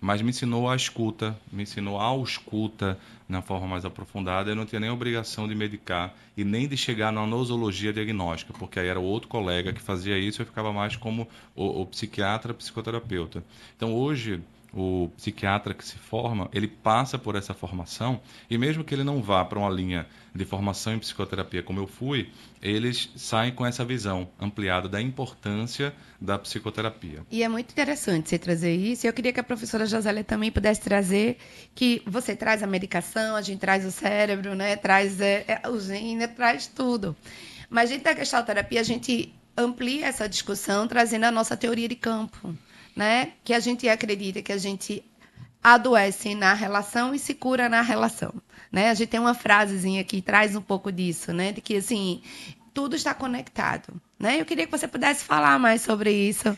mas me ensinou a escuta, me ensinou a escuta na forma mais aprofundada. Eu não tinha nem obrigação de medicar e nem de chegar na nosologia diagnóstica, porque aí era outro colega que fazia isso e eu ficava mais como o psiquiatra, psicoterapeuta. Então hoje O psiquiatra que se forma, ele passa por essa formação, e mesmo que ele não vá para uma linha de formação em psicoterapia como eu fui, eles saem com essa visão ampliada da importância da psicoterapia. E é muito interessante você trazer isso. E eu queria que a professora Josélia também pudesse trazer, que você traz a medicação, a gente traz o cérebro, né? Traz o gene, traz tudo. Mas dentro da gestalterapia, a gente amplia essa discussão trazendo a nossa teoria de campo, né? Que a gente acredita que a gente adoece na relação e se cura na relação, né? A gente tem uma frasezinha que traz um pouco disso, né? De que, assim, tudo está conectado, né? Eu queria que você pudesse falar mais sobre isso,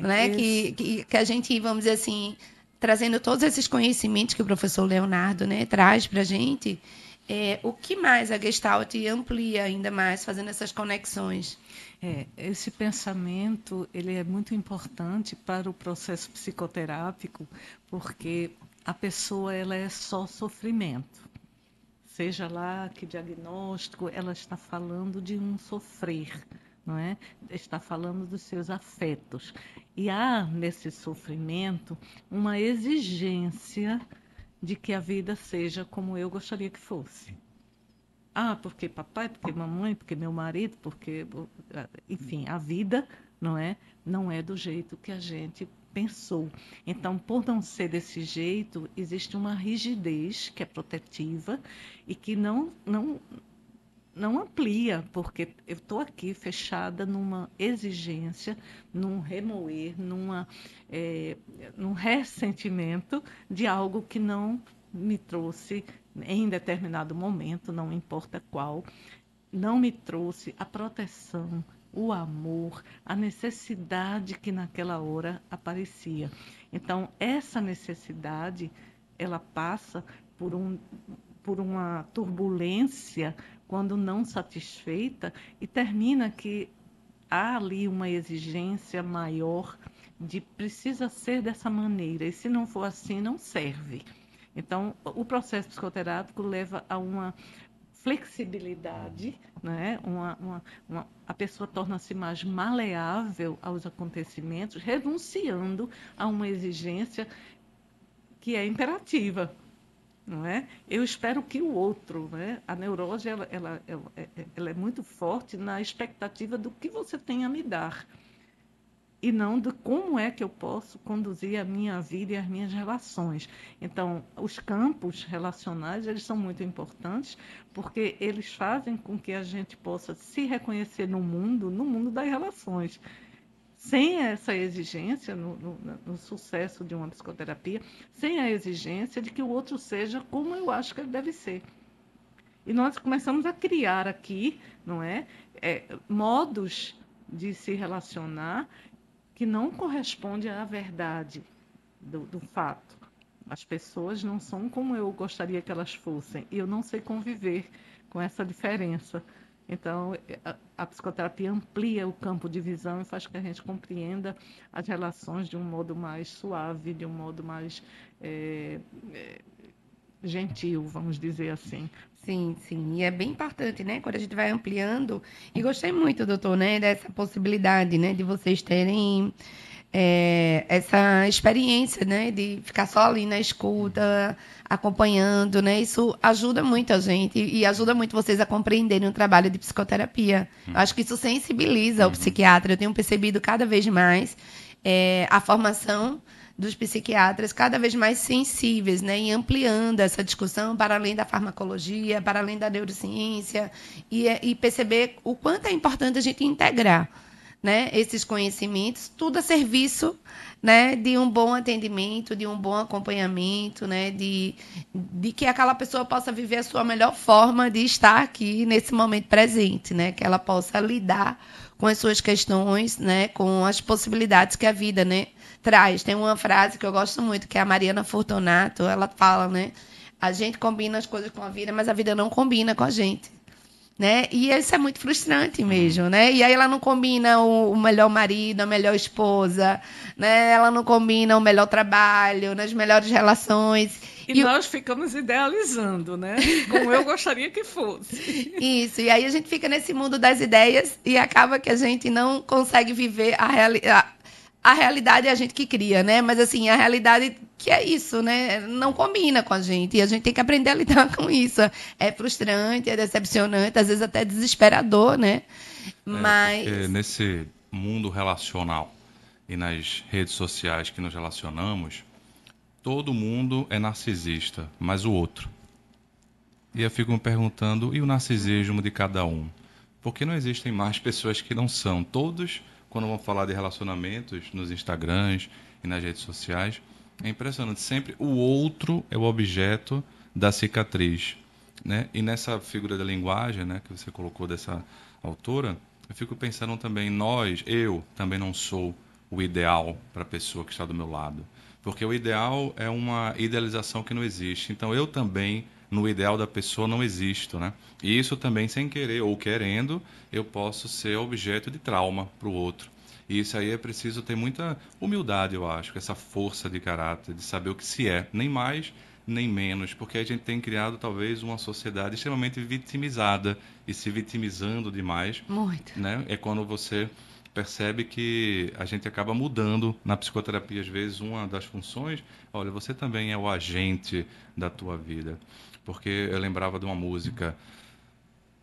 né? Que a gente, vamos dizer assim, trazendo todos esses conhecimentos que o professor Leonardo, né, traz para a gente, o que mais a Gestalt amplia ainda mais, fazendo essas conexões? Esse pensamento ele é muito importante para o processo psicoterápico, porque a pessoa ela é só sofrimento. Seja lá que diagnóstico, ela está falando de um sofrer, não é? Está falando dos seus afetos. E há nesse sofrimento uma exigência de que a vida seja como eu gostaria que fosse. Porque papai, porque mamãe, porque meu marido, porque, enfim, a vida não é do jeito que a gente pensou. Então, por não ser desse jeito, existe uma rigidez que é protetiva e que não amplia, porque eu estou aqui fechada numa exigência, num remoer, num ressentimento de algo que não me trouxe em determinado momento, não importa qual, não me trouxe a proteção, o amor, a necessidade que naquela hora aparecia. Então, essa necessidade, ela passa por uma turbulência quando não satisfeita e termina que há ali uma exigência maior de precisa ser dessa maneira, e se não for assim, não serve. Então, o processo psicoterápico leva a uma flexibilidade, né? A pessoa torna-se mais maleável aos acontecimentos, renunciando a uma exigência que é imperativa. Não é? Eu espero que o outro, né? A neurose ela é muito forte na expectativa do que você tem a me dar, e não de como é que eu posso conduzir a minha vida e as minhas relações. Então, os campos relacionais, eles são muito importantes, porque eles fazem com que a gente possa se reconhecer no mundo das relações. Sem essa exigência, no sucesso de uma psicoterapia, sem a exigência de que o outro seja como eu acho que ele deve ser. E nós começamos a criar aqui, modos de se relacionar que não corresponde à verdade do fato. As pessoas não são como eu gostaria que elas fossem, e eu não sei conviver com essa diferença. Então, a psicoterapia amplia o campo de visão e faz com que a gente compreenda as relações de um modo mais suave, de um modo mais gentil, vamos dizer assim. Sim, sim. E é bem importante, né? Quando a gente vai ampliando. E gostei muito, doutor, né? Dessa possibilidade, né? De vocês terem essa experiência, né? De ficar só ali na escuta, acompanhando, né? Isso ajuda muito a gente e ajuda muito vocês a compreenderem o trabalho de psicoterapia. Eu acho que isso sensibiliza o psiquiatra. Eu tenho percebido cada vez mais a formação dos psiquiatras cada vez mais sensíveis, né, e ampliando essa discussão para além da farmacologia, para além da neurociência, e perceber o quanto é importante a gente integrar, né, esses conhecimentos, tudo a serviço, né, de um bom atendimento, de um bom acompanhamento, né, de que aquela pessoa possa viver a sua melhor forma de estar aqui nesse momento presente, né, que ela possa lidar com as suas questões, né, com as possibilidades que a vida, né, traz. Tem uma frase que eu gosto muito, que é a Mariana Fortunato, ela fala, né, a gente combina as coisas com a vida, mas a vida não combina com a gente. Né? E isso é muito frustrante mesmo, né? E aí ela não combina o melhor marido, a melhor esposa, né? Ela não combina o melhor trabalho, nas melhores relações. E nós ficamos idealizando, né? Como eu gostaria que fosse. Isso, e aí a gente fica nesse mundo das ideias e acaba que a gente não consegue viver a realidade é a gente que cria, né? Mas assim, a realidade que é isso, né? Não combina com a gente. E a gente tem que aprender a lidar com isso. É frustrante, é decepcionante, às vezes até desesperador, né? Porque Mas. nesse mundo relacional e nas redes sociais que nos relacionamos, todo mundo é narcisista, mas o outro. E eu fico me perguntando, e o narcisismo de cada um? Porque não existem mais pessoas que não são. Todos, quando vão falar de relacionamentos nos Instagrams e nas redes sociais, é impressionante. Sempre o outro é o objeto da cicatriz, né? E nessa figura da linguagem, né, que você colocou dessa autora, eu fico pensando também, eu também não sou o ideal para a pessoa que está do meu lado. Porque o ideal é uma idealização que não existe. Então eu também, no ideal da pessoa, não existo, né? E isso também, sem querer ou querendo, eu posso ser objeto de trauma para o outro. E isso aí é preciso ter muita humildade, eu acho, essa força de caráter, de saber o que se é, nem mais nem menos, porque a gente tem criado talvez uma sociedade extremamente vitimizada e se vitimizando demais, Muito. né? É quando você percebe que a gente acaba mudando na psicoterapia, às vezes, uma das funções. Olha, você também é o agente da tua vida. Porque eu lembrava de uma música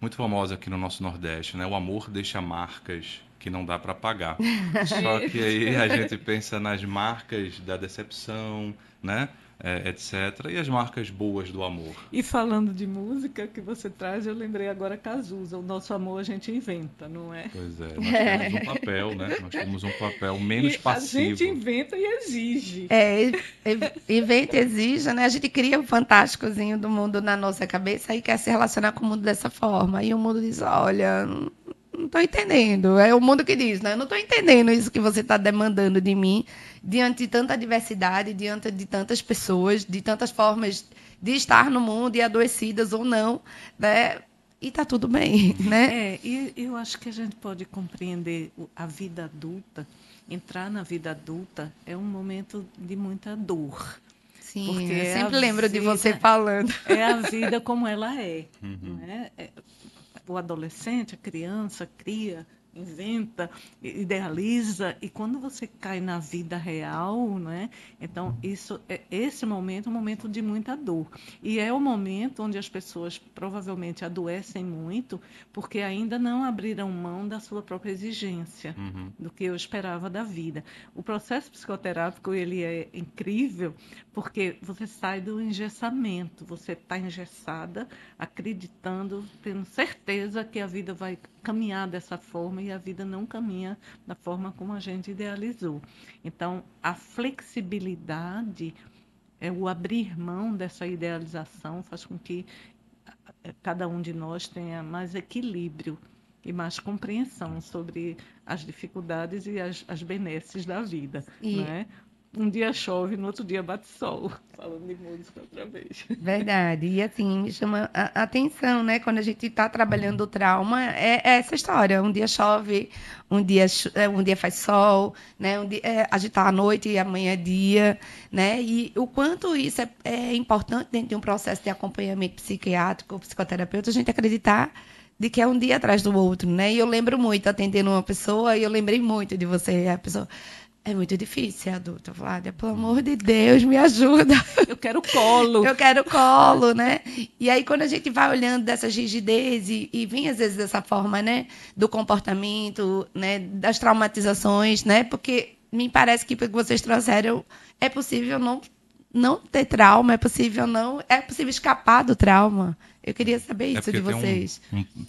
muito famosa aqui no nosso Nordeste, né? O amor deixa marcas que não dá para apagar. Só que aí a gente pensa nas marcas da decepção, né? Etc. E as marcas boas do amor. E falando de música que você traz, eu lembrei agora Cazuza, o nosso amor a gente inventa, não é? Pois é, nós temos um papel, né? Nós temos um papel menos E a gente passivo. inventa e exige. Inventa e exige, né? A gente cria um fantásticozinho do mundo na nossa cabeça e quer se relacionar com o mundo dessa forma. E o mundo diz, olha, não estou entendendo. É o mundo que diz, né? Eu não estou entendendo isso que você está demandando de mim, diante de tanta diversidade, diante de tantas pessoas, de tantas formas de estar no mundo e adoecidas ou não, né? E tá tudo bem, né? E eu acho que a gente pode compreender a vida adulta, entrar na vida adulta é um momento de muita dor. Sim, Porque eu é sempre a lembro de você vida- falando. É a vida como ela é. Não é? O adolescente, a criança, cria, inventa, idealiza, e quando você cai na vida real, né? Então esse momento é um momento de muita dor. E é o momento onde as pessoas provavelmente adoecem muito, porque ainda não abriram mão da sua própria exigência, do que eu esperava da vida. O processo psicoterápico, ele é incrível, porque você sai do engessamento, você está engessada, acreditando, tendo certeza que a vida vai caminhar dessa forma e a vida não caminha da forma como a gente idealizou. Então, a flexibilidade, o abrir mão dessa idealização faz com que cada um de nós tenha mais equilíbrio e mais compreensão sobre as dificuldades e as benesses da vida, E né? Um dia chove, no outro dia bate sol. Falando de música outra vez. verdade. E assim, me chama a atenção, né? Quando a gente está trabalhando o trauma, é essa história. Um dia chove, um dia faz sol, né? A gente está à noite e amanhã é dia, né? E o quanto isso é importante dentro de um processo de acompanhamento psiquiátrico ou psicoterapeuta, a gente acreditar de que é um dia atrás do outro, né? E eu lembro muito, atendendo uma pessoa, e eu lembrei muito de você, a pessoa. É muito difícil ser adulta, Flávia. Pelo amor de Deus, me ajuda. Eu quero colo. Eu quero colo, né? E aí, quando a gente vai olhando dessa rigidez e vem, às vezes, dessa forma, né? Do comportamento, né? Das traumatizações, né? Porque me parece que, pelo que vocês trouxeram, é possível não ter trauma, é possível escapar do trauma. Eu queria saber isso de porque vocês.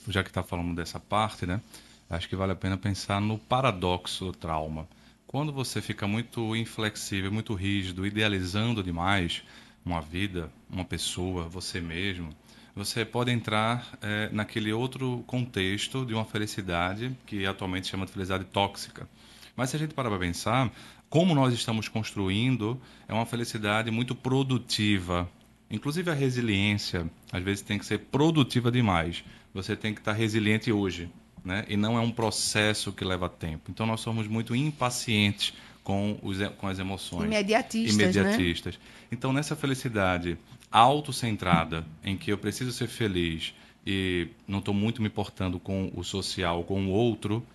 já que está falando dessa parte, né? Acho que vale a pena pensar no paradoxo do trauma. Quando você fica muito inflexível, muito rígido, idealizando demais uma vida, uma pessoa, você mesmo, você pode entrar naquele outro contexto de uma felicidade que atualmente se chama de felicidade tóxica. Mas se a gente parar para pensar, como nós estamos construindo, é uma felicidade muito produtiva. Inclusive a resiliência, às vezes tem que ser produtiva demais. Você tem que estar resiliente hoje, né? E não é um processo que leva tempo. Então nós somos muito impacientes com as emoções. Imediatistas. Né? Então nessa felicidade autocentrada, em que eu preciso ser feliz e não estou muito me importando com o social, com o outro,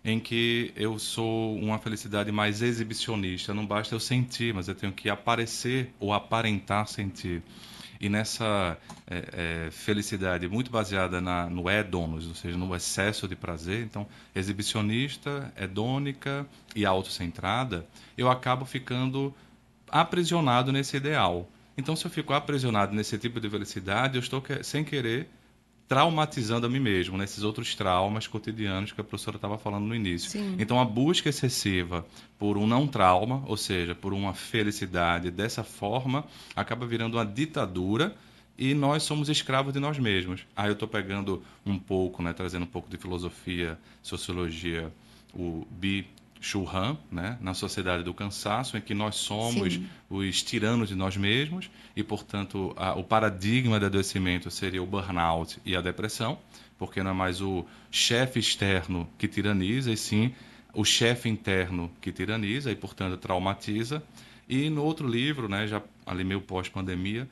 em que eu sou uma felicidade mais exibicionista. Não basta eu sentir, mas eu tenho que aparecer ou aparentar sentir. E nessa felicidade muito baseada no hedonus, ou seja, no excesso de prazer, então, exibicionista, hedônica e autocentrada, eu acabo ficando aprisionado nesse ideal. Então, se eu fico aprisionado nesse tipo de felicidade, eu estou, sem querer, traumatizando a mim mesmo, nesses outros traumas cotidianos que a professora estava falando no início. Sim. Então, a busca excessiva por um não trauma, ou seja, por uma felicidade dessa forma, acaba virando uma ditadura e nós somos escravos de nós mesmos. Aí eu estou pegando um pouco, né, trazendo um pouco de filosofia, sociologia, o Byung-Chul Han, né, na Sociedade do Cansaço, em que nós somos Sim. os tiranos de nós mesmos e, portanto, o paradigma de adoecimento seria o burnout e a depressão, porque não é mais o chefe externo que tiraniza, e sim o chefe interno que tiraniza e, portanto, traumatiza. E no outro livro, né, já ali meio pós-pandemia,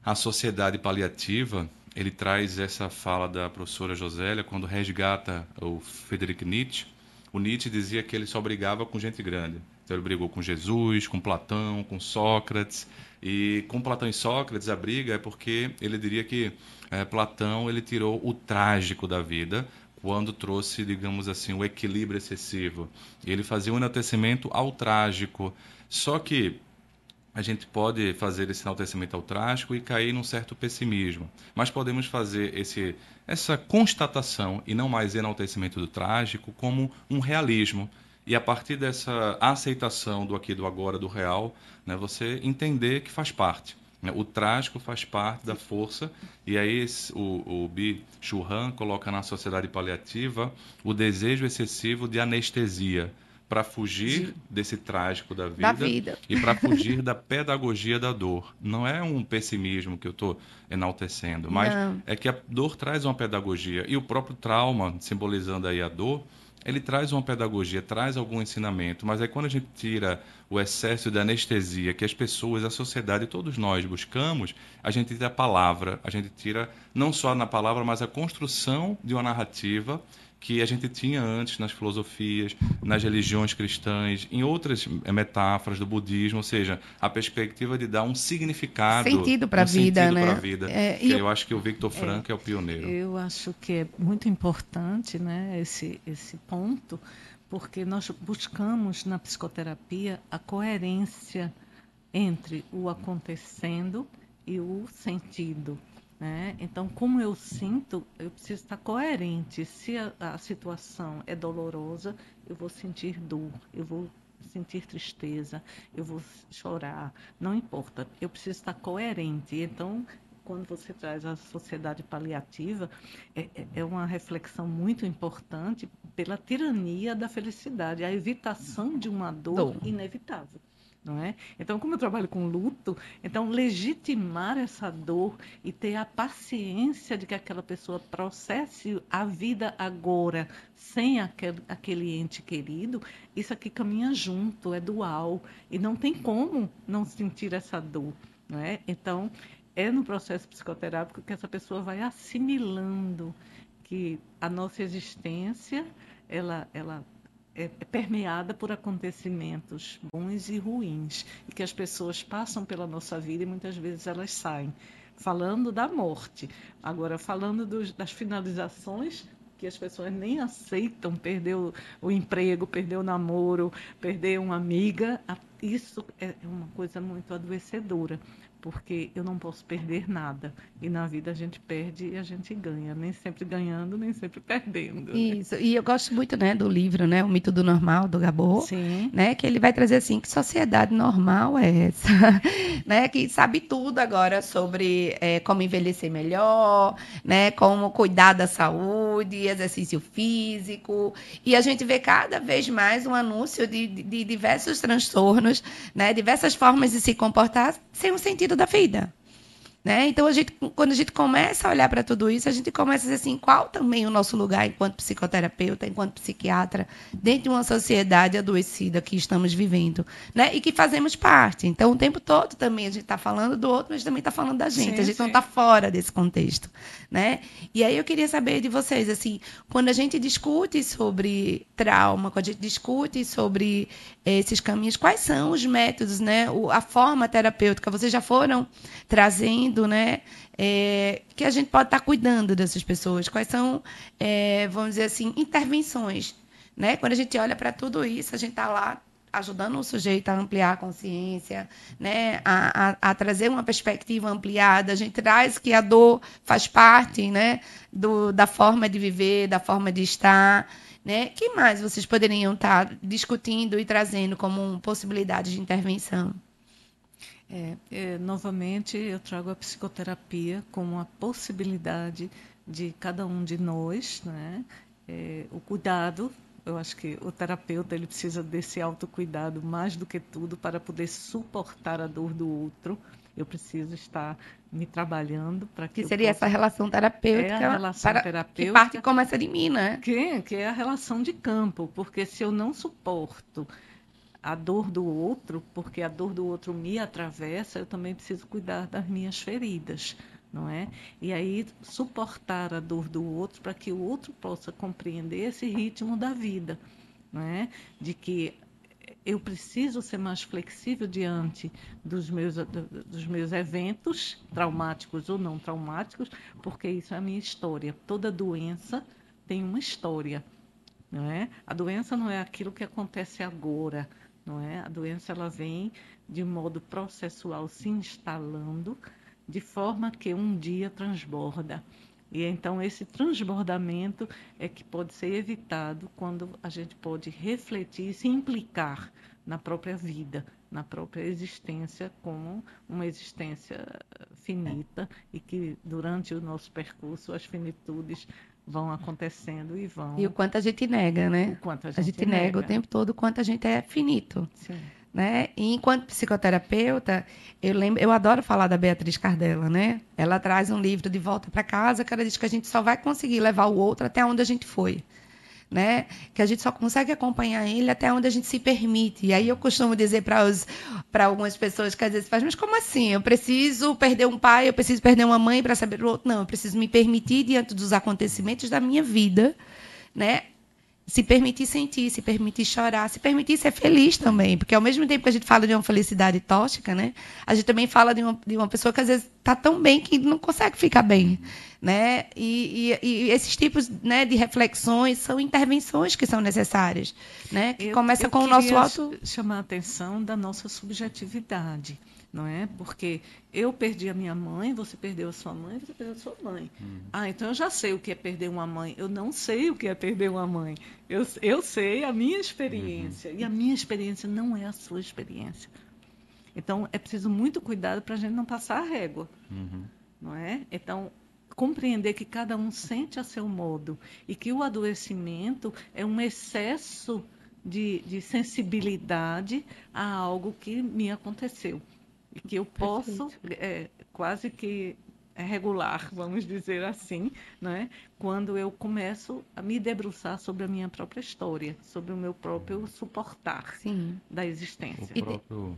A Sociedade Paliativa, ele traz essa fala da professora Josélia quando resgata o Friedrich Nietzsche. O Nietzsche dizia que ele só brigava com gente grande. Então ele brigou com Jesus, com Platão, com Sócrates. E com Platão e Sócrates a briga é porque ele diria que Platão ele tirou o trágico da vida quando trouxe, digamos assim, o equilíbrio excessivo. Ele fazia um enaltecimento ao trágico. Só que a gente pode fazer esse enaltecimento ao trágico e cair num certo pessimismo. Mas podemos fazer essa constatação, e não mais enaltecimento do trágico, como um realismo. E a partir dessa aceitação do aqui, do agora, do real, né, você entender que faz parte. Né? O trágico faz parte da força, e aí o Byung-Chul Han coloca na sociedade paliativa o desejo excessivo de anestesia, para fugir desse trágico da vida. e para fugir da pedagogia da dor. Não é um pessimismo que eu estou enaltecendo, mas Não. é que a dor traz uma pedagogia. E o próprio trauma, simbolizando aí a dor, ele traz uma pedagogia, traz algum ensinamento. Mas aí quando a gente tira o excesso de anestesia que as pessoas, a sociedade, todos nós buscamos, a gente tira a palavra, a gente tira não só na palavra, mas a construção de uma narrativa que a gente tinha antes nas filosofias, nas religiões cristãs, em outras metáforas do budismo, ou seja, a perspectiva de dar um significado, Sentido para a vida, sentido né? para a vida. Que eu acho que o Viktor Frankl é o pioneiro. Eu acho que é muito importante, né, esse ponto, porque nós buscamos na psicoterapia a coerência entre o acontecendo e o sentido. Né? Então, como eu sinto, eu preciso estar coerente. Se a situação é dolorosa, eu vou sentir dor, eu vou sentir tristeza, eu vou chorar, não importa, eu preciso estar coerente. Então, quando você traz a sociedade paliativa, é uma reflexão muito importante pela tirania da felicidade, a evitação de uma dor inevitável. Não é? Então, como eu trabalho com luto, então legitimar essa dor e ter a paciência de que aquela pessoa processe a vida agora sem aquele ente querido, isso aqui caminha junto, é dual e não tem como não sentir essa dor, não é? Então, é no processo psicoterápico que essa pessoa vai assimilando que a nossa existência, ela é permeada por acontecimentos bons e ruins, e que as pessoas passam pela nossa vida e muitas vezes elas saem. Falando da morte, agora falando das finalizações, que as pessoas nem aceitam, perder o emprego, perder o namoro, perder uma amiga, isso é uma coisa muito adoecedora, porque eu não posso perder nada. E na vida a gente perde e a gente ganha, nem sempre ganhando, nem sempre perdendo. Isso, e eu gosto muito, né, do livro, né, O Mito do Normal, do Gabor, né, que ele vai trazer assim, que sociedade normal é essa, né, que sabe tudo agora sobre como envelhecer melhor, né, como cuidar da saúde, exercício físico, e a gente vê cada vez mais um anúncio de diversos transtornos, né, diversas formas de se comportar sem um sentido da vida. Né? Então, quando a gente começa a olhar para tudo isso, a gente começa a dizer assim, qual também o nosso lugar enquanto psicoterapeuta, enquanto psiquiatra, dentro de uma sociedade adoecida que estamos vivendo, né? E que fazemos parte. Então, o tempo todo também a gente está falando do outro, mas também está falando da gente. A gente não está fora desse contexto. né? E aí eu queria saber de vocês, assim, quando a gente discute sobre trauma, quando a gente discute sobre esses caminhos, quais são os métodos, né? A forma terapêutica, vocês já foram trazendo, né? Que a gente pode estar cuidando dessas pessoas, quais são, vamos dizer assim, intervenções, né? Quando a gente olha para tudo isso, a gente está lá ajudando o sujeito a ampliar a consciência, né? a trazer uma perspectiva ampliada. A gente traz que a dor faz parte, né? Da forma de viver, da forma de estar. Né? Que mais vocês poderiam estar discutindo e trazendo como possibilidade de intervenção? Novamente, eu trago a psicoterapia como uma possibilidade de cada um de nós, né? O cuidado. Eu acho que o terapeuta ele precisa desse autocuidado mais do que tudo para poder suportar a dor do outro. Eu preciso estar me trabalhando para que seria essa relação terapêutica, a relação terapêutica que parte e começa de mim, né? Que é a relação de campo, porque se eu não suporto a dor do outro, porque a dor do outro me atravessa, eu também preciso cuidar das minhas feridas, não é? E aí suportar a dor do outro para que o outro possa compreender esse ritmo da vida, não é? De que eu preciso ser mais flexível diante dos meus eventos, traumáticos ou não traumáticos, porque isso é a minha história. Toda doença tem uma história, não é? A doença não é aquilo que acontece agora, não é? A doença ela vem de modo processual se instalando, de forma que um dia transborda. E então esse transbordamento é que pode ser evitado quando a gente pode refletir e se implicar na própria vida, na própria existência como uma existência finita e que durante o nosso percurso as finitudes vão acontecendo e vão... E o quanto a gente nega, né? O quanto a gente nega o tempo todo o quanto a gente é finito. Sim. Né? E enquanto psicoterapeuta, eu adoro falar da Beatriz Cardella, né? Ela traz um livro de volta para casa que ela diz que a gente só vai conseguir levar o outro até onde a gente foi. Né? Que a gente só consegue acompanhar ele até onde a gente se permite. E aí eu costumo dizer para algumas pessoas que às vezes fazem, mas como assim? Eu preciso perder um pai, eu preciso perder uma mãe para saber o outro? Não, eu preciso me permitir diante dos acontecimentos da minha vida, né? Se permitir sentir, se permitir chorar, se permitir ser feliz também. Porque ao mesmo tempo que a gente fala de uma felicidade tóxica, né? A gente também fala de uma pessoa que às vezes está tão bem que não consegue ficar bem. Né? E esses tipos, né, de reflexões são intervenções que são necessárias. Né? Que começa com o nosso chamar a atenção da nossa subjetividade. Não é? Porque eu perdi a minha mãe, você perdeu a sua mãe, você perdeu a sua mãe. Então eu já sei o que é perder uma mãe. Eu não sei o que é perder uma mãe. Eu sei a minha experiência. E a minha experiência não é a sua experiência. Então é preciso muito cuidado para a gente não passar a régua. Não é? Então, compreender que cada um sente a seu modo e que o adoecimento é um excesso de sensibilidade a algo que me aconteceu. E que eu posso quase que regular, vamos dizer assim, né? Quando eu começo a me debruçar sobre a minha própria história, sobre o meu próprio suportar da existência.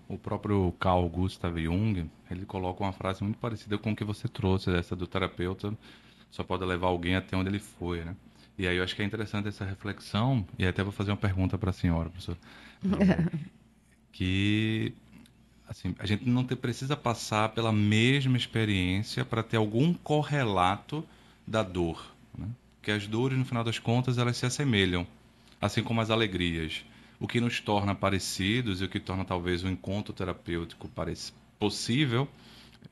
O próprio Carl Gustav Jung, ele coloca uma frase muito parecida com o que você trouxe, essa do terapeuta só pode levar alguém até onde ele foi, né? E aí eu acho que é interessante essa reflexão, e até vou fazer uma pergunta para a senhora, professor, que assim, a gente não precisa passar pela mesma experiência para ter algum correlato da dor, né? Porque as dores, no final das contas, elas se assemelham, assim como as alegrias. O que nos torna parecidos e o que torna talvez um encontro terapêutico possível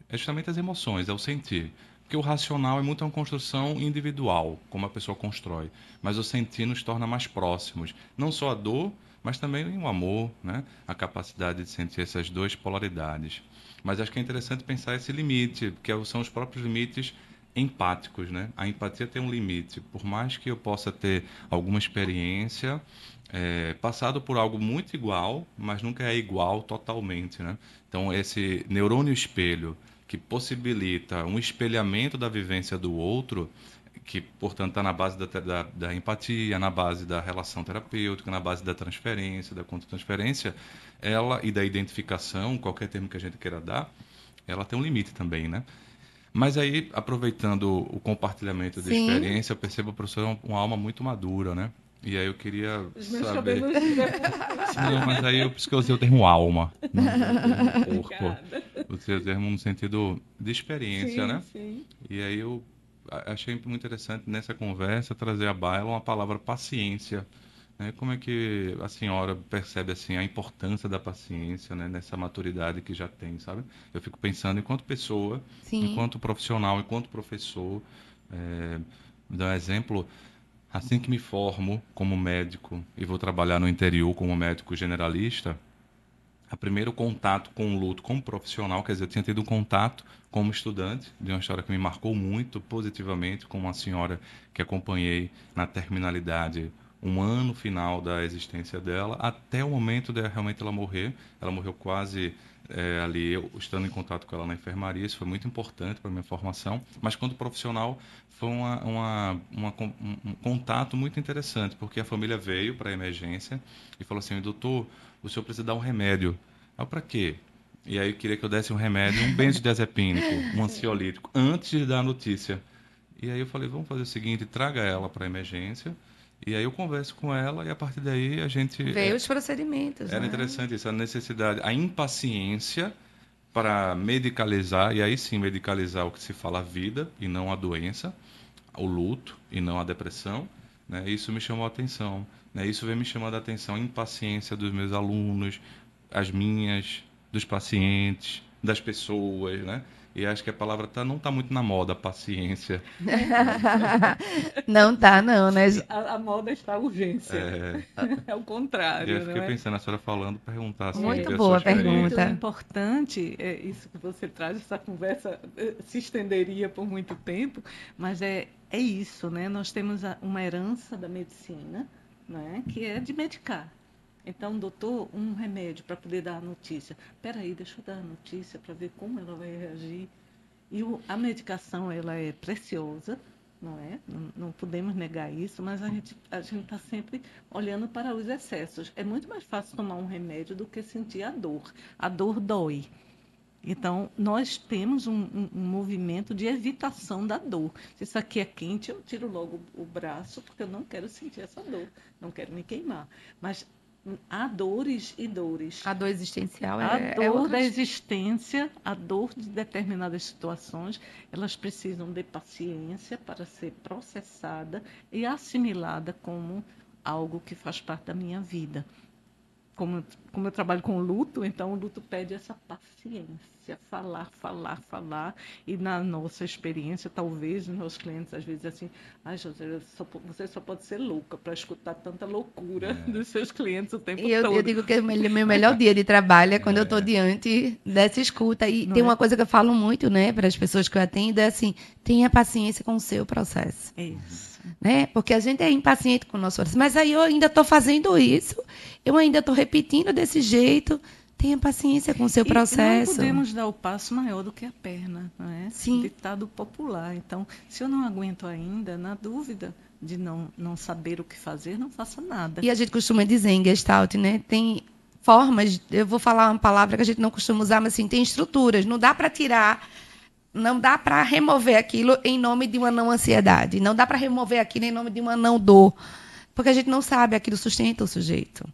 é justamente as emoções, é o sentir. Porque o racional é muito uma construção individual, como a pessoa constrói. Mas o sentir nos torna mais próximos. Não só a dor, mas também o amor, né? A capacidade de sentir essas duas polaridades. Mas acho que é interessante pensar esse limite, que são os próprios limites empáticos, né? A empatia tem um limite. Por mais que eu possa ter alguma experiência, passado por algo muito igual, mas nunca é igual totalmente, né? Então, esse neurônio espelho, que possibilita um espelhamento da vivência do outro, que, portanto, está na base da empatia, na base da relação terapêutica, na base da transferência, da contra-transferência, e da identificação, qualquer termo que a gente queira dar, ela tem um limite também, né? Mas aí, aproveitando o compartilhamento de Sim. experiência, eu percebo o professor é uma alma muito madura, né? E aí eu queria Os meus saber... cabelos... Não, mas aí por isso que eu usei o termo alma, não o termo corpo. Obrigada. Eu usei o termo no sentido de experiência, Sim, né? sim. E aí eu achei muito interessante nessa conversa trazer à baila uma palavra paciência. Né? Como é que a senhora percebe assim a importância da paciência, né? Nessa maturidade que já tem, sabe? Eu fico pensando enquanto pessoa, Sim. enquanto profissional, enquanto professor, me dá um exemplo. Assim que me formo como médico e vou trabalhar no interior como médico generalista, o primeiro contato com o luto como profissional, quer dizer, eu tinha tido um contato como estudante de uma história que me marcou muito positivamente, com uma senhora que acompanhei na terminalidade um ano final da existência dela, até o momento de realmente ela morrer. Ela morreu quase ali, eu estando em contato com ela na enfermaria, isso foi muito importante para a minha formação, mas quando profissional foi um contato muito interessante, porque a família veio para a emergência e falou assim, doutor, o senhor precisa dar um remédio. Ah, para quê? E aí eu queria que eu desse um remédio, um benzodiazepínico, um ansiolítico, antes de dar a notícia. E aí eu falei, vamos fazer o seguinte, traga ela para a emergência, e aí eu converso com ela, e a partir daí a gente... Veio os procedimentos, Era né? interessante isso, a necessidade, a impaciência para medicalizar, e aí sim medicalizar o que se fala a vida, e não a doença, o luto, e não a depressão, né? Isso me chamou a atenção, né? Isso vem me chamando a atenção, a impaciência dos meus alunos, as minhas, dos pacientes, das pessoas, né? E acho que a palavra não está muito na moda, paciência. Não tá, não, né? A moda está a urgência. É, É o e aí eu contrário, não fiquei é? pensando, a senhora falando, perguntar assim, Muito ver a sua boa É muito experiência. pergunta. importante isso que você traz, essa conversa se estenderia por muito tempo, mas é isso, né? Nós temos uma herança da medicina, né? Que é de medicar. Então, doutor, um remédio para poder dar a notícia. Espera aí, deixa eu dar a notícia para ver como ela vai reagir. E a medicação, ela é preciosa, não é? Não podemos negar isso, mas a gente está sempre olhando para os excessos. É muito mais fácil tomar um remédio do que sentir a dor. A dor dói. Então, nós temos um movimento de evitação da dor. Se isso aqui é quente, eu tiro logo o braço, porque eu não quero sentir essa dor, não quero me queimar. Mas há dores e dores. A dor existencial A é dor outra. da existência, a dor de determinadas situações, elas precisam de paciência para ser processada e assimilada como algo que faz parte da minha vida. Como eu trabalho com luto, então o luto pede essa paciência, falar. E na nossa experiência, talvez, os meus clientes às vezes assim, ai, José, você só pode ser louca para escutar tanta loucura dos seus clientes o tempo E eu todo. digo que o meu melhor dia de trabalho é quando eu estou É, diante dessa escuta. E Não tem é? uma coisa que eu falo muito, né, para as pessoas que eu atendo, é assim, tenha paciência com o seu processo. É isso. Né? Porque a gente é impaciente com o nosso processo. Mas aí eu ainda estou fazendo isso, eu ainda estou repetindo desse jeito. Tenha paciência com o seu E não processo. podemos dar o passo maior do que a perna, não é? Sim. Ditado popular. Então, se eu não aguento ainda, na dúvida de não saber o que fazer, não faça nada. E a gente costuma dizer em Gestalt, né? Tem formas, eu vou falar uma palavra que a gente não costuma usar, mas assim, tem estruturas. Não dá para tirar, não dá para remover aquilo em nome de uma não ansiedade. Não dá para remover aquilo em nome de uma não dor. Porque a gente não sabe, aquilo sustenta o sujeito.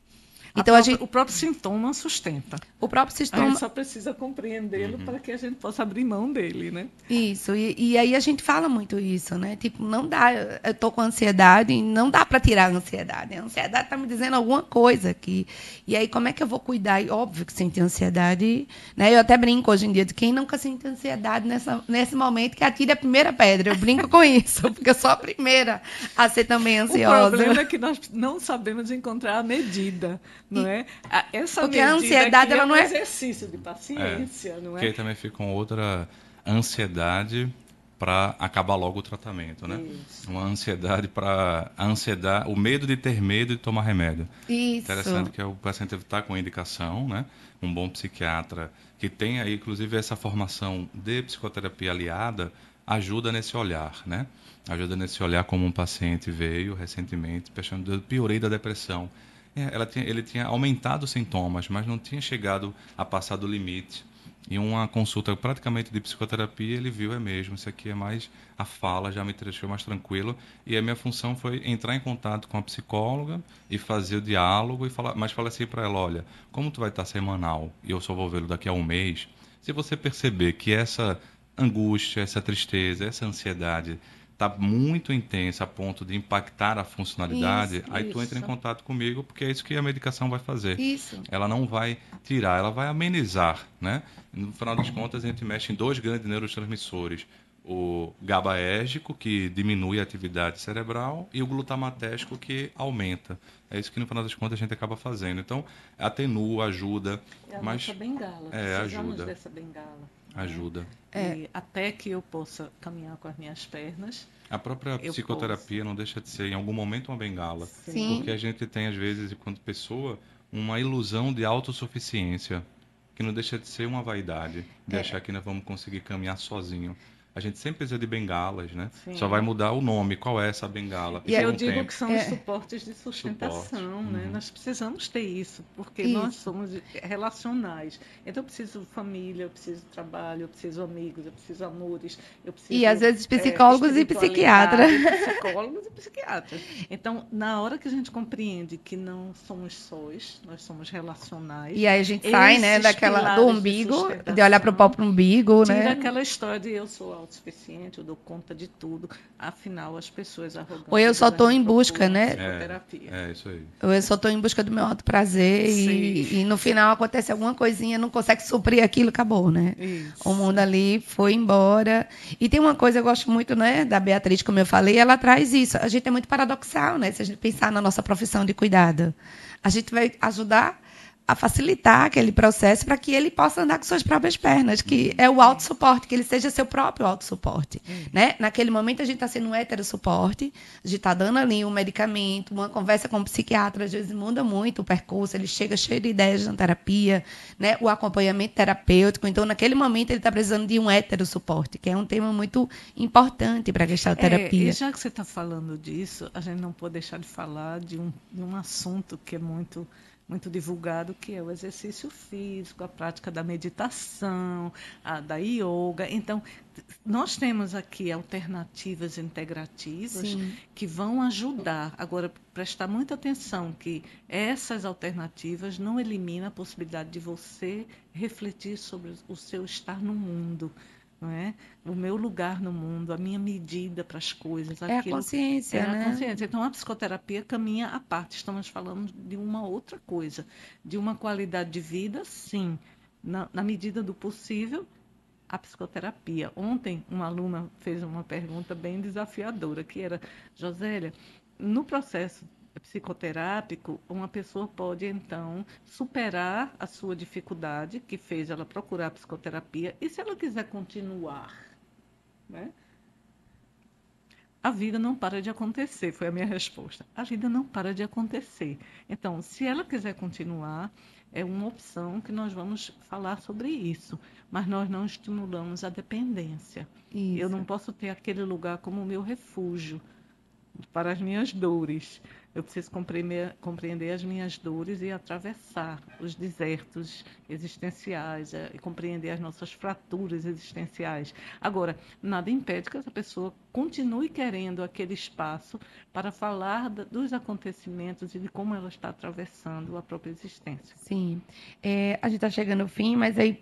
Então, O próprio sintoma sustenta. o próprio A sistema. gente só precisa compreendê-lo para que a gente possa abrir mão dele, né? Isso, e aí a gente fala muito isso, né? Tipo, não dá, eu tô com ansiedade, não dá para tirar a ansiedade. A ansiedade está me dizendo alguma coisa aqui. E aí, como é que eu vou cuidar? E óbvio que sente ansiedade, né? Eu até brinco hoje em dia de quem nunca sente ansiedade nesse momento que atire a primeira pedra. Eu brinco com isso, porque eu sou a primeira a ser também ansiosa. O problema é que nós não sabemos encontrar a medida, não é? Essa porque a medida ansiedade, aqui ela é um não é... exercício de paciência, não que aí é? também fica com outra ansiedade para acabar logo o tratamento, né? Isso. Uma ansiedade para o medo de ter medo de tomar remédio. Isso. Interessante que o paciente está com indicação, né? Um bom psiquiatra que tem aí, inclusive, essa formação de psicoterapia aliada ajuda nesse olhar, né? Ajuda nesse olhar como um paciente veio recentemente, pensando, eu piorei da depressão. Ele tinha aumentado os sintomas, mas não tinha chegado a passar do limite. Em uma consulta praticamente de psicoterapia, ele viu, é mesmo, isso aqui é mais a fala, já me deixou mais tranquilo. E a minha função foi entrar em contato com a psicóloga e fazer o diálogo, e falar, mas falei assim para ela, olha, como tu vai estar semanal e eu só vou vê-lo daqui a um mês, se você perceber que essa angústia, essa tristeza, essa ansiedade está muito intensa a ponto de impactar a funcionalidade, aí tu entra em Isso. contato comigo, porque é isso que a medicação vai fazer. Isso. Ela não vai tirar, ela vai amenizar, né? No final das contas, a gente mexe em dois grandes neurotransmissores. O GABAérgico, que diminui a atividade cerebral, e o glutamatérgico, que aumenta. É isso que, no final das contas, a gente acaba fazendo. Então, atenua, ajuda, É a mas nossa bengala. Precisamos ajuda, dessa bengala. ajuda. E até que eu possa caminhar com as minhas pernas, A própria eu psicoterapia não deixa de ser, em algum momento, uma bengala. Sim. Porque a gente tem, às vezes, enquanto pessoa, uma ilusão de autossuficiência, que não deixa de ser uma vaidade, de achar que nós vamos conseguir caminhar sozinho. A gente sempre precisa de bengalas, né? Só vai Sim. mudar o nome. Qual é essa bengala? E Que Com eu o digo tempo. que são os suportes de sustentação, Suporte. né? Nós precisamos ter isso, porque nós Isso. somos relacionais. Então eu preciso família, eu preciso trabalho, eu preciso amigos, eu preciso amores, eu preciso E às vezes psicólogos e psiquiatras. psicólogos e psiquiatras. Então, na hora que a gente compreende que não somos sós, nós somos relacionais. E aí a gente sai, né, esses do pilares umbigo, de olhar para o próprio umbigo, tira né? aquela história de eu sou autossuficiente, eu dou conta de tudo. Afinal, as pessoas arrogantes Ou eu só elas estou não em busca, procuram né? psicoterapia. É isso aí. Ou eu só estou em busca do meu alto prazer Sim. e no final acontece alguma coisinha, não consegue suprir aquilo, acabou, né? Isso. O mundo ali foi embora. E tem uma coisa que eu gosto muito, né, da Beatriz, como eu falei, ela traz isso. A gente é muito paradoxal, né? Se a gente pensar na nossa profissão de cuidado. A gente vai ajudar a facilitar aquele processo para que ele possa andar com suas próprias pernas, que é o autossuporte, que ele seja seu próprio autossuporte. Né? Naquele momento, a gente está sendo um heterossuporte, a gente está dando ali um medicamento, uma conversa com o psiquiatra, às vezes muda muito o percurso, ele chega cheio de ideias na terapia, né? O acompanhamento terapêutico. Então, naquele momento, ele está precisando de um heterossuporte, que é um tema muito importante para a gestalterapia. E já que você está falando disso, a gente não pode deixar de falar de um assunto que é muito divulgado, que é o exercício físico, a prática da meditação, da yoga. Então, nós temos aqui alternativas integrativas Sim. que vão ajudar. Agora, prestar muita atenção que essas alternativas não eliminam a possibilidade de você refletir sobre o seu estar no mundo. Não é? O meu lugar no mundo, a minha medida para as coisas. É a consciência, né? A consciência. Então, a psicoterapia caminha à parte. Estamos falando de uma outra coisa. De uma qualidade de vida, sim. Na medida do possível, a psicoterapia. Ontem, uma aluna fez uma pergunta bem desafiadora, que era, Josélia, no processo psicoterápico, uma pessoa pode, então, superar a sua dificuldade, que fez ela procurar a psicoterapia, e se ela quiser continuar, né? A vida não para de acontecer, foi a minha resposta. A vida não para de acontecer. Então, se ela quiser continuar, é uma opção que nós vamos falar sobre isso, mas nós não estimulamos a dependência. Isso. Eu não posso ter aquele lugar como o meu refúgio para as minhas dores. Eu preciso compreender as minhas dores e atravessar os desertos existenciais e compreender as nossas fraturas existenciais. Agora, nada impede que essa pessoa continue querendo aquele espaço para falar dos acontecimentos e de como ela está atravessando a própria existência. Sim. A gente está chegando ao fim, mas aí,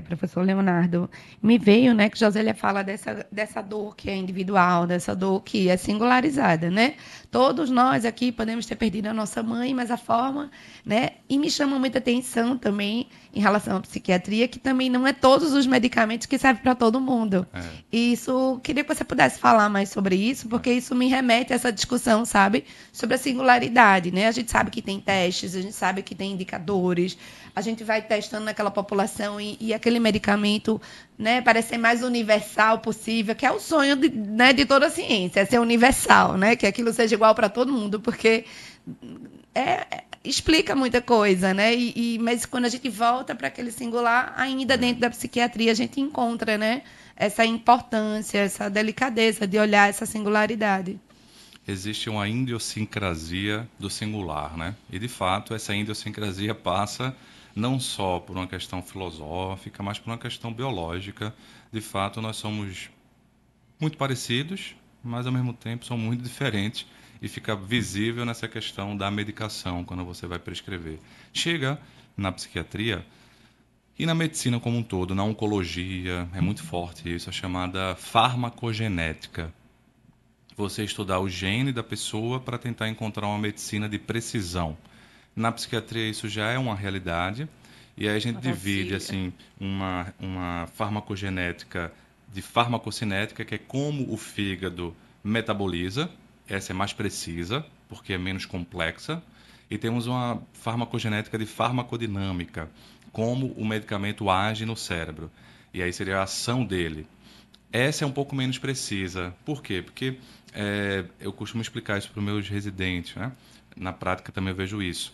professor Leonardo, me veio, né, que Josélia fala dessa dor que é individual, dessa dor que é singularizada, né? Todos nós aqui podemos ter perdido a nossa mãe, mas a forma, né? E me chama muita atenção também em relação à psiquiatria, que também não é todos os medicamentos que servem para todo mundo. E isso, queria que você pudesse falar mais sobre isso, porque isso me remete a essa discussão, sabe? Sobre a singularidade, né? A gente sabe que tem testes, a gente sabe que tem indicadores, a gente vai testando naquela população e aquele medicamento, né, parece ser mais universal possível, que é o sonho de toda a ciência, é ser universal, né? Que aquilo seja igual para todo mundo, porque explica muita coisa, né? Mas quando a gente volta para aquele singular, ainda dentro da psiquiatria a gente encontra, né, essa importância, essa delicadeza de olhar essa singularidade. Existe uma idiosincrasia do singular, né? E, de fato, essa idiosincrasia passa não só por uma questão filosófica, mas por uma questão biológica. De fato, nós somos muito parecidos, mas ao mesmo tempo são muito diferentes e fica visível nessa questão da medicação quando você vai prescrever. Chega na psiquiatria e na medicina como um todo, na oncologia, é muito forte isso, a chamada farmacogenética. Você estudar o gene da pessoa para tentar encontrar uma medicina de precisão. Na psiquiatria isso já é uma realidade, e aí a gente divide assim uma farmacogenética de farmacocinética, que é como o fígado metaboliza, essa é mais precisa, porque é menos complexa, e temos uma farmacogenética de farmacodinâmica, como o medicamento age no cérebro, e aí seria a ação dele. Essa é um pouco menos precisa. Por quê? Porque eu costumo explicar isso para os meus residentes, né? Na prática também eu vejo isso.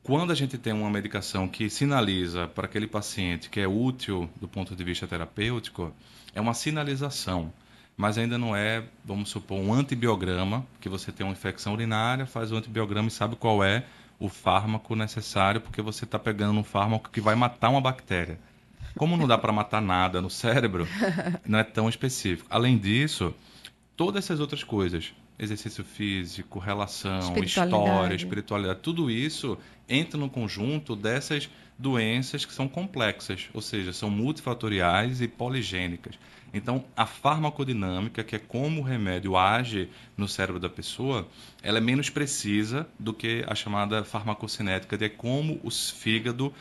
Quando a gente tem uma medicação que sinaliza para aquele paciente que é útil do ponto de vista terapêutico, é uma sinalização, mas ainda não é, vamos supor, um antibiograma, que você tem uma infecção urinária, faz o antibiograma e sabe qual é o fármaco necessário, porque você está pegando um fármaco que vai matar uma bactéria. Como não dá para matar nada no cérebro, não é tão específico. Além disso, todas essas outras coisas, exercício físico, relação, história, espiritualidade, tudo isso entra no conjunto dessas doenças que são complexas, ou seja, são multifatoriais e poligênicas. Então, a farmacodinâmica, que é como o remédio age no cérebro da pessoa, ela é menos precisa do que a chamada farmacocinética, de como o fígado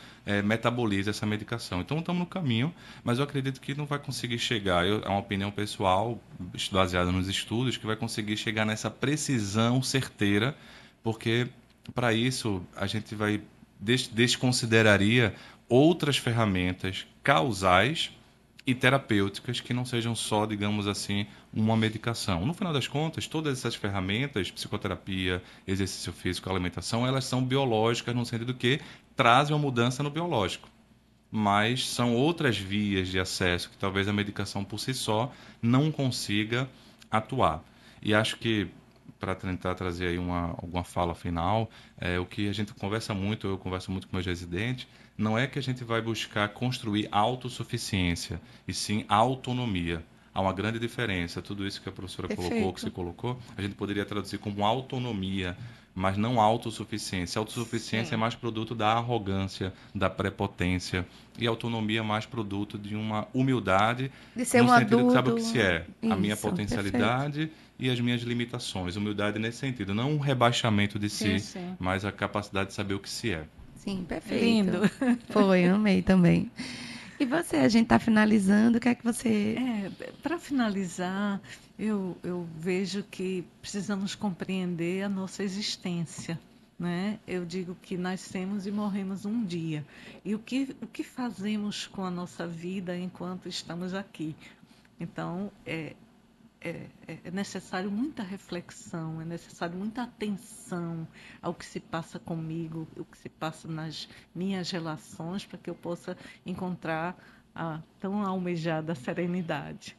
metaboliza essa medicação. Então, estamos no caminho, mas eu acredito que não vai conseguir chegar, é uma opinião pessoal, baseada nos estudos, que vai conseguir chegar nessa precisão certeira, porque para isso a gente vai desconsideraria outras ferramentas causais e terapêuticas que não sejam só, digamos assim, uma medicação. No final das contas, todas essas ferramentas, psicoterapia, exercício físico, alimentação, elas são biológicas no sentido que trazem uma mudança no biológico. Mas são outras vias de acesso que talvez a medicação por si só não consiga atuar. E acho que, para tentar trazer aí alguma fala final, o que a gente conversa muito, eu converso muito com meus residentes, não é que a gente vai buscar construir autossuficiência, e sim autonomia. Há uma grande diferença. Tudo isso que a professora colocou, que você colocou, a gente poderia traduzir como autonomia, mas não autossuficiência. Autossuficiência é mais produto da arrogância, da prepotência, e autonomia é mais produto de uma humildade, de ser no um sentido adulto, que sabe o que se é, isso, a minha potencialidade perfeito. E as minhas limitações. Humildade nesse sentido, não um rebaixamento de si, mas a capacidade de saber o que se é. Sim, perfeito. Lindo. Foi, amei também. E você, a gente está finalizando, o que é que você... Para finalizar, eu vejo que precisamos compreender a nossa existência, né? Eu digo que nascemos e morremos um dia. E o que fazemos com a nossa vida enquanto estamos aqui? Então, é necessário muita reflexão, é necessário muita atenção ao que se passa comigo, o que se passa nas minhas relações, para que eu possa encontrar a tão almejada serenidade.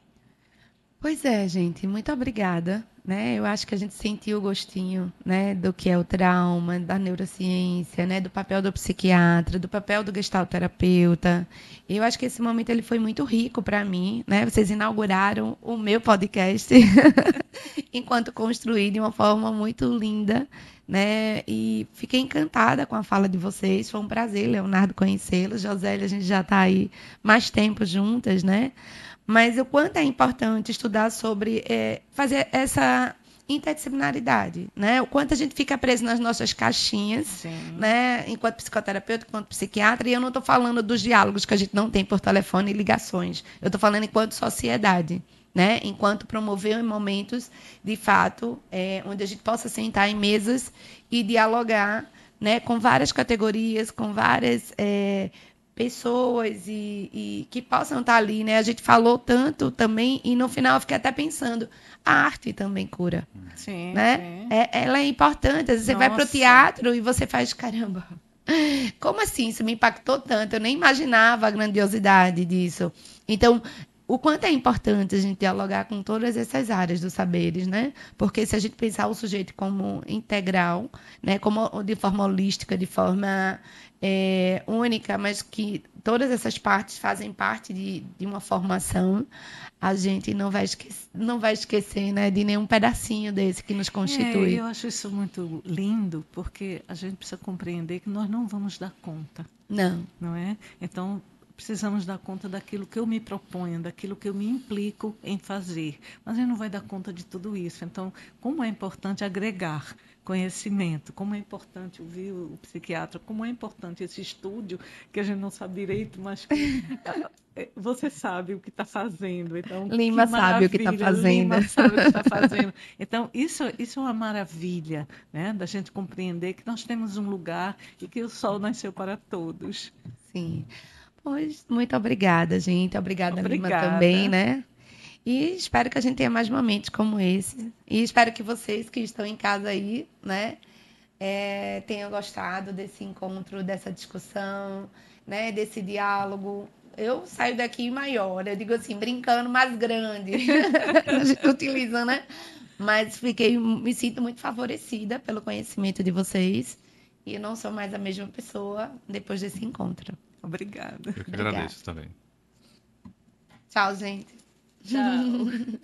Pois é, gente, muito obrigada, né? Eu acho que a gente sentiu o gostinho, né, do que é o trauma, da neurociência, né, do papel do psiquiatra, do papel do gestalterapeuta. Eu acho que esse momento ele foi muito rico para mim, né? Vocês inauguraram o meu podcast enquanto construí de uma forma muito linda, né? E fiquei encantada com a fala de vocês. Foi um prazer, Leonardo, conhecê-los. Josélia, a gente já está aí mais tempo juntas, né? Mas o quanto é importante estudar sobre fazer essa interdisciplinaridade, né? O quanto a gente fica preso nas nossas caixinhas, né? Enquanto psicoterapeuta, enquanto psiquiatra, e eu não estou falando dos diálogos que a gente não tem por telefone e ligações. Eu estou falando enquanto sociedade, né? Enquanto promover momentos, de fato, onde a gente possa sentar em mesas e dialogar, né? Com várias categorias, com várias pessoas e que possam estar ali, né? A gente falou tanto também e no final eu fiquei até pensando, a arte também cura, sim, né? sim. Ela é importante. Às vezes você vai para o teatro e você faz, caramba, como assim? Isso me impactou tanto, eu nem imaginava a grandiosidade disso. Então, o quanto é importante a gente dialogar com todas essas áreas dos saberes, né? Porque se a gente pensar o sujeito como integral, né? Como de forma holística, de forma única, mas que todas essas partes fazem parte de uma formação, a gente não vai esquecer, né, de nenhum pedacinho desse que nos constitui. Eu acho isso muito lindo, porque a gente precisa compreender que nós não vamos dar conta. Não. Não é? Então, precisamos dar conta daquilo que eu me proponho, daquilo que eu me implico em fazer. Mas a gente não vai dar conta de tudo isso. Então, como é importante agregar conhecimento, como é importante ouvir o psiquiatra, como é importante esse estúdio, que a gente não sabe direito, mas que você sabe o que está fazendo. Então, Lima sabe o que está fazendo. Lima sabe o que está fazendo. Então, isso é uma maravilha, né? Da gente compreender que nós temos um lugar e que o sol nasceu para todos. Sim. Pois, muito obrigada, gente. Obrigada, Lima, também, né? E espero que a gente tenha mais momentos como esse. E espero que vocês que estão em casa aí, né, tenham gostado desse encontro, dessa discussão, né, desse diálogo. Eu saio daqui maior, eu digo assim, brincando, mais grande. A gente utiliza, né? Mas me sinto muito favorecida pelo conhecimento de vocês. E eu não sou mais a mesma pessoa depois desse encontro. Obrigada. Eu que agradeço também. Tchau, gente. Tchau.